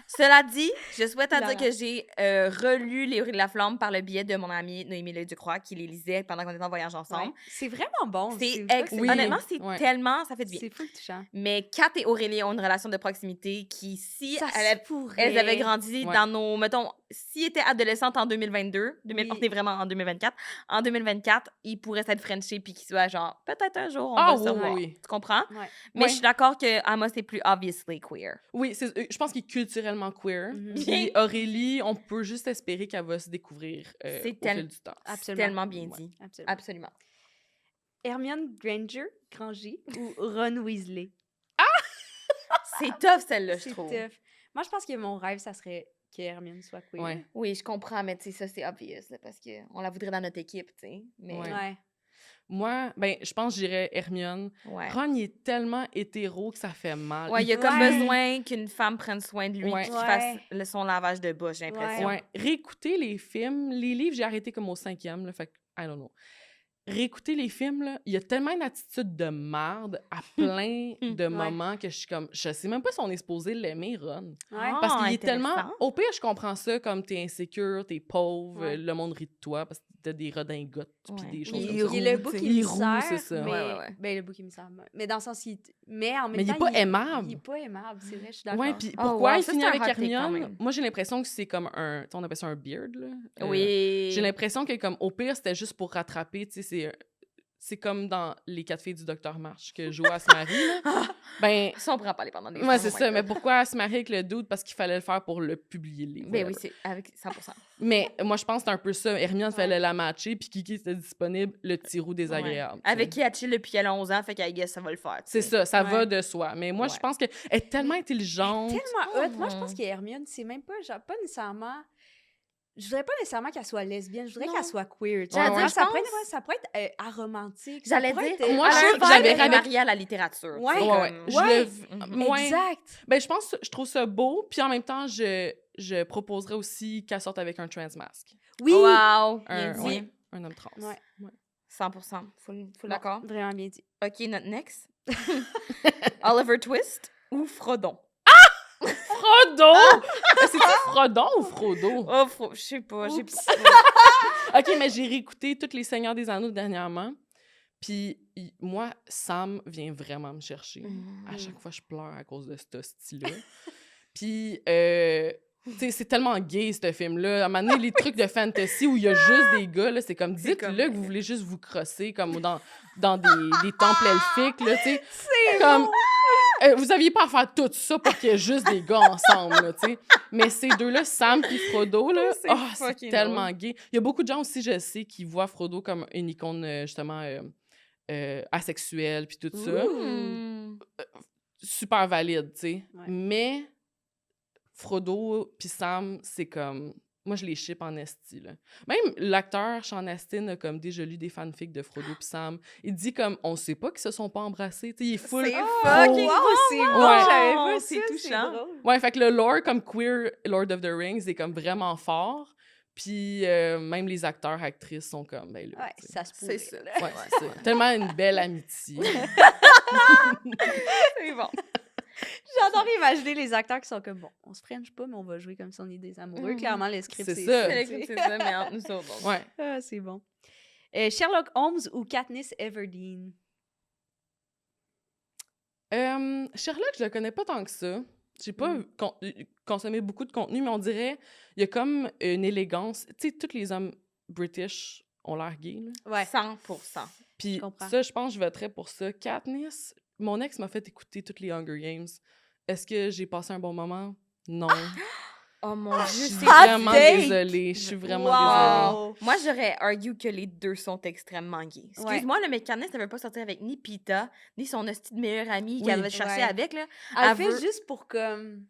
Cela dit, je souhaite à dire Hilarant. que j'ai relu Les Aurélie Laflamme par le biais de mon amie Noémie Ducroix qui les lisait pendant qu'on était en voyage ensemble. Ouais. C'est vraiment bon. C'est Oui. honnêtement, c'est Ouais. tellement, ça fait du bien. C'est full touchant. Mais Kat et Aurélie ont une relation de proximité qui, si Ça elles, se pourrait. elles avaient grandi Ouais. dans nos, mettons, s'ils étaient adolescentes en 2022, Oui. on est vraiment en 2024, ils pourraient s'être Frenchés puis qu'ils soient genre, peut-être un jour, on Ah va se oui, revoir. oui. Tu comprends? Ouais. Mais Ouais. je suis d'accord que Amos est plus obviously queer. Oui, je pense qu'il est culturellement queer. Mhm. Puis Aurélie, on peut juste espérer qu'elle va se découvrir C'est au tel- fil du temps. C'est Absolument. tellement bien Ouais. dit. Absolument. Absolument. Hermione Granger ou Ron Weasley? C'est tough, celle-là, je C'est trouve. tough. Moi, je pense que mon rêve, ça serait que Hermione soit queer. Ouais. Oui, je comprends, mais tu sais, ça, c'est obvious, là, parce qu'on la voudrait dans notre équipe, tu sais. Mais Ouais. Ouais. Moi, ben, je pense que j'irais Hermione. ouais. Ron, il est tellement hétéro que ça fait mal. Ouais, il y a comme Ouais. besoin qu'une femme prenne soin de lui Ouais. et qu'il Ouais. fasse son lavage de bouche, j'ai l'impression. Ouais. Réécouter les films, les livres, j'ai arrêté comme au 5e, là, fait que, I don't know. Réécouter les films, là, il y a tellement une attitude de marde à plein de moments que je suis comme, je sais même pas si on est supposé l'aimer, Ron. Ouais. Ah, Parce qu'il est tellement. intéressant. Au pire, je comprends ça comme t'es insécure, t'es pauvre, Ouais. le monde rit de toi parce que t'as des redingotes puis Ouais. des choses Il comme est ça. roux, Il est le tu bouc sais. Il est roux, émissaire, c'est ça. mais... Ouais. Ben, le bouc émissaire. Mais dans le sens, mais en même Mais il temps... est pas aimable. Il est pas aimable, c'est vrai, je suis d'accord. Ouais, puis Oh, pourquoi wow, il ça, finit c'est un avec hot take quand Hermione? même. Moi, j'ai l'impression que c'est comme un. On appelle ça un beard, là. Oui. J'ai l'impression que, comme, au pire, c'était juste pour rattraper, tu sais, c'est comme dans Les 4 filles du Docteur March que Joa se marie, là. Ben. Ça, on pourra parler pendant des Ouais, c'est ça. Mais pourquoi elle se marie avec le dude? Parce qu'il fallait le faire pour le publier, le livre. Ben oui, whatever. c'est avec 100%. Mais moi, je pense que c'est un peu ça. Hermione fallait la matcher, puis Kiki était disponible, le petit roux désagréable. Ouais. tu sais. Avec qui elle chill depuis qu'elle a 11 ans, fait qu'elle guess, ça va le faire. tu C'est sais. ça, ça Ouais. va de soi. Mais moi, je Ouais. pense qu'elle est tellement intelligente. Tellement hot. Moi, je pense Mhm. qu'Hermione, c'est même pas, genre, pas nécessairement... Je voudrais pas nécessairement qu'elle soit lesbienne, je voudrais Non. qu'elle soit queer. tu J'allais vois. dire, ça, je pourrait, pense- ça pourrait être aromantique. J'allais ça pourrait dire, être, moi, elle a je un sais que j'avais vibe avec- marié à la littérature. Ouais. tu sais, Ouais, ouais. comme- Je Ouais. le- ouais. Exact. Ben, je trouve ça beau, puis en même temps, je proposerais aussi qu'elle sorte avec un trans masque. Oui. Wow, bien Un, dit. ouais, un homme trans. Ouais. 100%. Full Bon, d'accord. Vraiment bien dit. OK, notre next. Oliver Twist ou Frodon? Frodo! C'est-tu Frodon ou Frodo? Oh, je sais pas. OK, mais j'ai réécouté tous les Seigneurs des Anneaux dernièrement. Puis moi, Sam vient vraiment me chercher. À chaque fois, je pleure à cause de ce style-là. Puis, tu sais, c'est tellement gay, ce film-là. À un moment donné, les trucs de fantasy où il y a juste des gars, là, c'est comme, dites-le que vous voulez juste vous crosser comme dans des temples elfiques, là, tu sais. C'est comme... vous aviez pas à faire tout ça pour qu'il y ait juste des gars ensemble, là, tu sais. Mais ces deux-là, Sam et Frodo, là, c'est tellement gay. Il y a beaucoup de gens aussi, je sais, qui voient Frodo comme une icône, justement, asexuelle, puis tout ça. Super valide, tu sais. Ouais. Mais Frodo puis Sam, c'est comme... Moi, je les ship en esti, là. Même l'acteur Sean Astin a comme déjà lu des fanfics de Frodo puis Sam. Il dit comme, on sait pas qu'ils se sont pas embrassés, tu sais, il est full... C'est Oh, fucking wow, bon! c'est Ouais. bon, j'avais pas C'est ça, touchant. drôle. Ouais, fait que le lore comme queer Lord of the Rings est comme vraiment fort. Puis même les acteurs, actrices sont comme, ben là, Ouais, tu sais. ça se pourrait. C'est ça. là. Ouais, c'est ça. Tellement une belle amitié. C'est bon. J'adore imaginer les acteurs qui sont comme, bon, on se french pas, mais on va jouer comme si on est des amoureux. Clairement, le script, C'est c'est ça. ça. C'est tu sais. c'est ça, mais entre nous autres. Ouais. Ah, c'est bon. Sherlock Holmes ou Katniss Everdeen? Sherlock, je le connais pas tant que ça. J'ai pas consommé beaucoup de contenu, mais on dirait il y a comme une élégance. Tu sais, tous les hommes british ont l'air gays, là. Ouais. 100%. Puis Je comprends. ça, je pense que je voterais pour ça. Katniss, mon ex m'a fait écouter toutes les Hunger Games. Est-ce que j'ai passé un bon moment? Non. Oh mon Je Dieu, suis c'est vraiment take! désolée. Je suis vraiment désolée. Wow! Moi, j'aurais argue que les deux sont extrêmement gays. Excuse-moi, le mécanisme ne veut pas sortir avec ni Pita, ni son hostie de meilleure amie Oui. qu'elle va chercher Ouais. avec, là. Elle Elle fait veut- juste pour comme...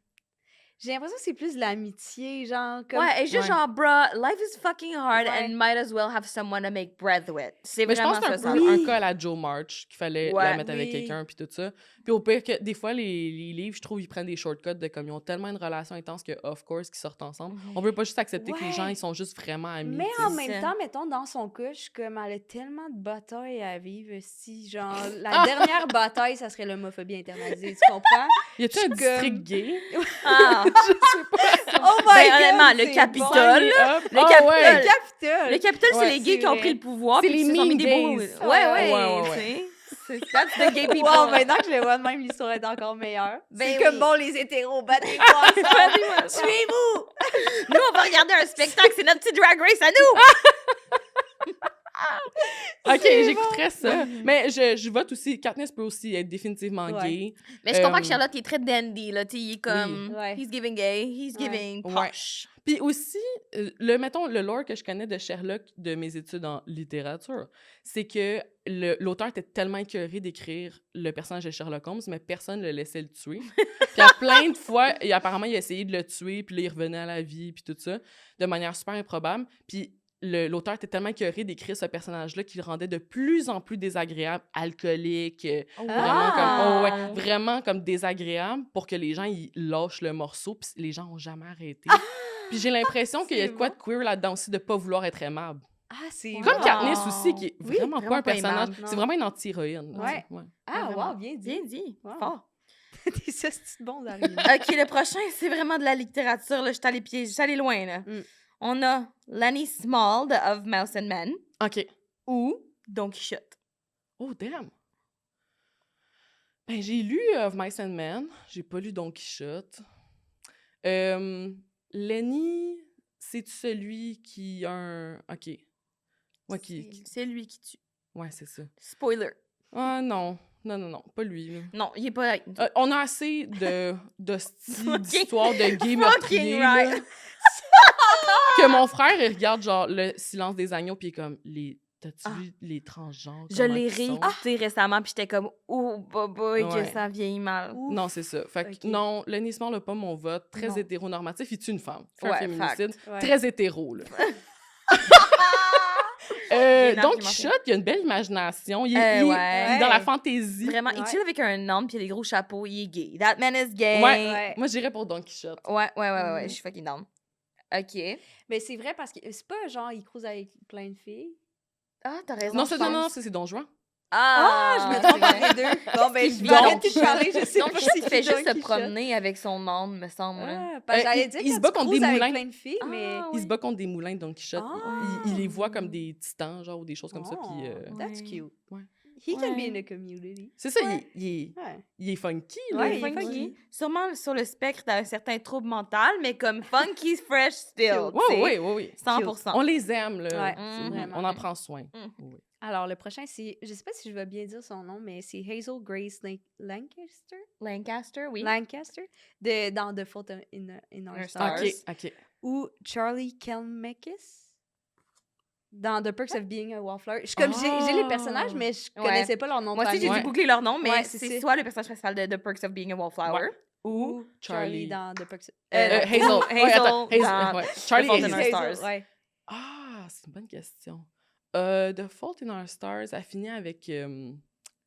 J'ai l'impression que c'est plus de l'amitié, genre comme... Ouais, et juste Ouais. genre, bruh, life is fucking hard Ouais. and might as well have someone to make bread with. C'est Mais je vraiment pense que c'est ça, un ça. peu Oui. un cas à la Joe March, qu'il fallait Ouais. la mettre avec Oui. quelqu'un, puis tout ça. Puis au pire, que des fois, les livres, je trouve, ils prennent des shortcuts de comme ils ont tellement une relation intense que, of course, qu'ils sortent ensemble. On peut pas juste accepter que les Ouais. gens, ils sont juste vraiment amis. Mais tu sais. en C'est même ça. temps, mettons, dans son cas, je suis comme, elle a tellement de batailles à vivre, si, genre, la dernière bataille, ça serait l'homophobie internalisée, tu comprends? Y a-tu un comme- district gay? Ah. Je sais pas. Oh Ben, my god! honnêtement, le c'est Capitole, bon. là, Up. le Ah, Capitole. ouais. Le Capitole! Le Capitole, c'est Ouais, les gays c'est qui ont vrai. pris le pouvoir. C'est puis les qui se sont mis mean des beaux... gays. Ouais, Ouais. tu sais. That's the gay people. Wow, maintenant que je le vois de même, l'histoire est encore meilleure. Ben C'est comme, oui. bon, les hétéros, battez-vous ensemble! Tuez-vous! Nous, on va regarder un spectacle, c'est notre petit drag race à nous! OK, C'est j'écouterais ça. Mais je vote aussi. Katniss peut aussi être définitivement Ouais. gay. Mais je comprends que Euh, Charlotte est très dandy, là, tu sais, il est comme... Oui. Ouais. He's giving gay, he's Ouais. giving Ouais. posh. Puis aussi, mettons, le lore que je connais de Sherlock de mes études en littérature, c'est que l'auteur était tellement écœuré d'écrire le personnage de Sherlock Holmes, mais personne ne le laissait le tuer. Puis à plein de fois, apparemment, il a essayé de le tuer, puis là, il revenait à la vie, puis tout ça, de manière super improbable. Puis l'auteur était tellement écœuré d'écrire ce personnage-là qu'il le rendait de plus en plus désagréable, alcoolique, vraiment comme désagréable pour que les gens ils lâchent le morceau, puis les gens n'ont jamais arrêté. Puis j'ai l'impression qu'il y a de quoi de queer là-dedans aussi, de pas vouloir être aimable. Ah, c'est Comme Comme bon. Katniss aussi, qui est Oui, vraiment pas vraiment un pas personnage, aimable, non. c'est vraiment une anti-héroïne. là, Ouais. tu sais, Ah, Vraiment. wow, bien dit. Bien dit. Wow. Fort. T'es ça, c'est bon d'arriver. OK, le prochain, c'est vraiment de la littérature, là. Je suis allée loin, là. Mm. On a Lanny Small de Of Mouse and Men OK. ou Don Quichotte. Oh, damn! Ben, j'ai lu Of Mice and Men. J'ai pas lu Don Quichotte. Lenny, c'est celui qui a un... OK. Ouais, C'est lui qui tue. Ouais, c'est ça. Spoiler. Ah, non. Non, pas lui, là. Non, il est pas... On a assez d'hosties, Fucking- d'histoires de gays fucking meurtriers, right. là, que mon frère, il regarde, genre, Le Silence des agneaux, puis il est comme, t'as-tu vu les transgenres? Je comment l'ai ils sont? réécouté récemment, puis j'étais comme, oh, boy, Ouais. que ça vieillit mal. Ouf. Non, c'est ça. Fait que Ok. non, Lenny Small n'a pas mon vote. Très Non. hétéronormatif. Il tue une femme. Fait Ouais, un féminicide. Ouais. Très hétéro, là. Bien Don argumenté. Quichotte, il a une belle imagination. Il Ouais. est dans la fantaisie. Vraiment, il Ouais. chill avec un homme, puis il a des gros chapeaux, il est gay. That man is gay. Ouais. Moi, j'irais pour Don Quichotte. Ouais, Mhm. je suis fucking down. OK. Mais c'est vrai parce que c'est pas genre, il cruise avec plein de filles. Ah, t'as raison. Non, je non, pense. c'est Don Juan. Ah, je me trompe entre les deux. Bon, ben, je vais Donc, arrêter de parler, je sais Donc, pas Quichotte, si il fait Don juste se Quichotte. promener avec son monde, me semble. là. Ah, parce que j'allais il- dire il se quand bat tu contre des cruises avec moulins. plein de filles, Ah, mais... Il se bat contre des moulins, Don Quichotte. Ah. Il les voit comme des titans, genre, ou des choses comme ça. Puis, Oh, that's Ouais. cute. Ouais. He can be Ouais. in the community. c'est ça, Ouais. Ouais. il est funky, là. Ouais, Il est il est funky. Sûrement sur le spectre d'un certain trouble mental, mais comme funky, fresh still. Cute. Oui, tu sais. oui, oui, oui. 100%. On les aime, là. Ouais, C'est- vraiment. on en prend soin. Mhm. Oui. Alors, le prochain, c'est... Je sais pas si je vais bien dire son nom, mais c'est Hazel Grace Lancaster? Lancaster, oui. Lancaster? Dans The Fault in Our Our Stars. Stars. OK. Ou Charlie Kelmekis dans The Perks of Being a Wallflower. J'ai les personnages, mais je Ouais. connaissais pas leur nom Moi de aussi, j'ai famille. dû googler leur nom, mais Ouais, c'est c'est ça. soit le personnage principal de The Perks of Being a Wallflower. Ouais. Ou Charlie. dans The Perks of... Hazel. Hazel Ouais, attends, dans ouais. Charlie The Fault et in Our Hazel. Stars. Ouais. Ah, c'est une bonne question. The Fault in Our Stars a fini avec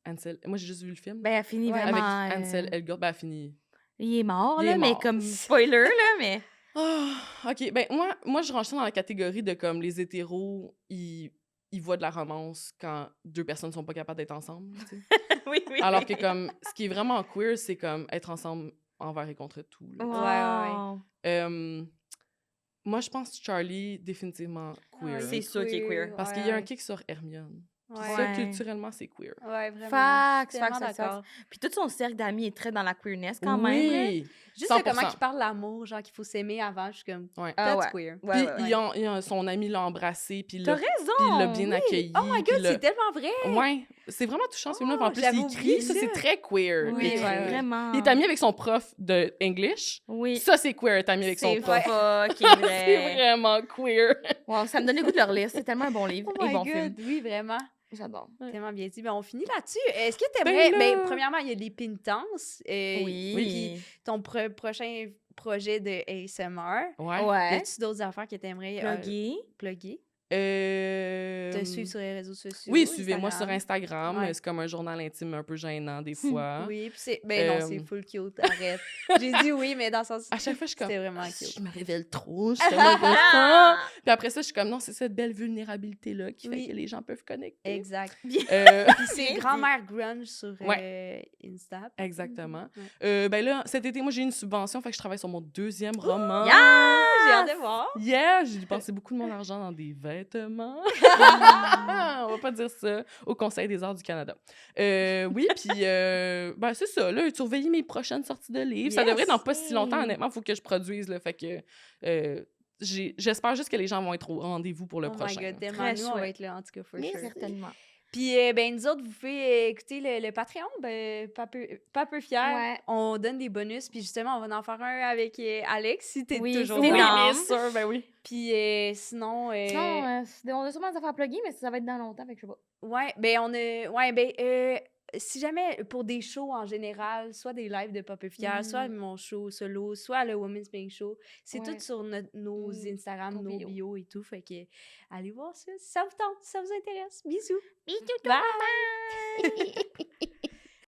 Ansel. Moi, j'ai juste vu le film. Ben, elle finit Ouais, vraiment... avec Ansel Elgort. Ben, elle finit. Il est mort, Il là, est mais mort. comme spoiler, là, mais... Ah, OK. Ben, moi, je range ça dans la catégorie de comme les hétéros, ils voient de la romance quand deux personnes sont pas capables d'être ensemble. Tu sais. oui, oui. Alors que, comme, ce qui est vraiment queer, c'est comme être ensemble envers et contre tout. là. Wow. Moi, je pense que Charlie, définitivement queer. C'est sûr qu'il est queer. Parce qu'il y a un kick sur Hermione. Puis Ouais. ça, Ouais. culturellement, c'est queer. Ouais, vraiment. Facts, Tellement facts, facts, d'accord. Puis tout son cercle d'amis est très dans la queerness quand même. là. Oui! Juste 100%. comment il parle l'amour, genre qu'il faut s'aimer avant, je suis comme, Ouais. Ah that's ouais. queer. Ouais, Puis ouais, ouais. son ami l'a embrassé, puis T'as l'a raison! puis il l'a bien oui. accueilli. Oh my puis god, l'a- c'est tellement vrai! Ouais, c'est vraiment touchant ce film-là. Oh, En plus, j'avais il oublié écrit, ça, ça. c'est très queer. Oui, écrit. ouais, vraiment. Il est ami avec son prof de English. Oui. Ça, c'est queer, être ami avec son C'est prof. fucking C'est vrai. vraiment queer. Wow, ça me donne le goût de le relire. C'est tellement un bon livre Oh et my bon god, film. oui, vraiment. J'adore. Tellement bien dit. Ben, on finit là-dessus. Est-ce que t'aimerais... Ben Ben, là. premièrement, il y a les pintances. Oui. Puis ton prochain projet de ASMR. Ouais. Y Ouais. a-tu d'autres affaires que t'aimerais Pluggy. plugger? Euh... Te suivre sur les réseaux sociaux? Oui, suivez-moi sur Instagram. Ouais. C'est comme un journal intime un peu gênant des fois. Oui, puis c'est... Ben non, c'est Euh, full cute, arrête. J'ai dit oui, mais dans le sens... À chaque fois, je suis comme, C'était vraiment ah, cute. je me révèle trop, je suis tellement gossante. Puis après ça, je suis comme, non, c'est cette belle vulnérabilité-là qui fait Oui. que les gens peuvent connecter. Exact. Euh, Puis c'est Bien grand-mère grunge sur Insta. Exactement. Ouais. Ben là, cet été, moi, j'ai eu une subvention, fait que je travaille sur mon deuxième roman. Yeah! J'ai hâte de voir. Yeah! J'ai dépensé beaucoup de mon argent dans des vêtements. On va pas dire ça. Au Conseil des arts du Canada. Oui, puis ben c'est ça, là, surveiller mes prochaines sorties de livres. Ça Yes! devrait être dans pas si longtemps, honnêtement, il faut que je produise, là, fait que j'espère juste que les gens vont être au rendez-vous pour le Oh my prochain. god, tellement Très nous, on va chouette. être là, en tout cas, for Oui, sure. certainement. Puis, ben, nous autres, vous pouvez écouter le Patreon, ben, pas peu fier. Ouais. On donne des bonus, puis justement, on va en faire un avec Alex, si t'es Oui, toujours c'est Oui, down. dans- bien sûr, ben oui. Puis, sinon... Non, on a sûrement des affaires pluggy, mais ça va être dans longtemps, fait que je sais pas. Ouais, ben, on a... Ouais, ben, si jamais, pour des shows en général, soit des lives de Pas peu fier, soit mon show solo, soit le Women's Pink Show, c'est Ouais. tout sur nos Instagram, nos nos bios. bios et tout. Fait que, allez voir ça si ça vous tente, si ça vous intéresse. Bisous! Bisous tout Bye! le monde!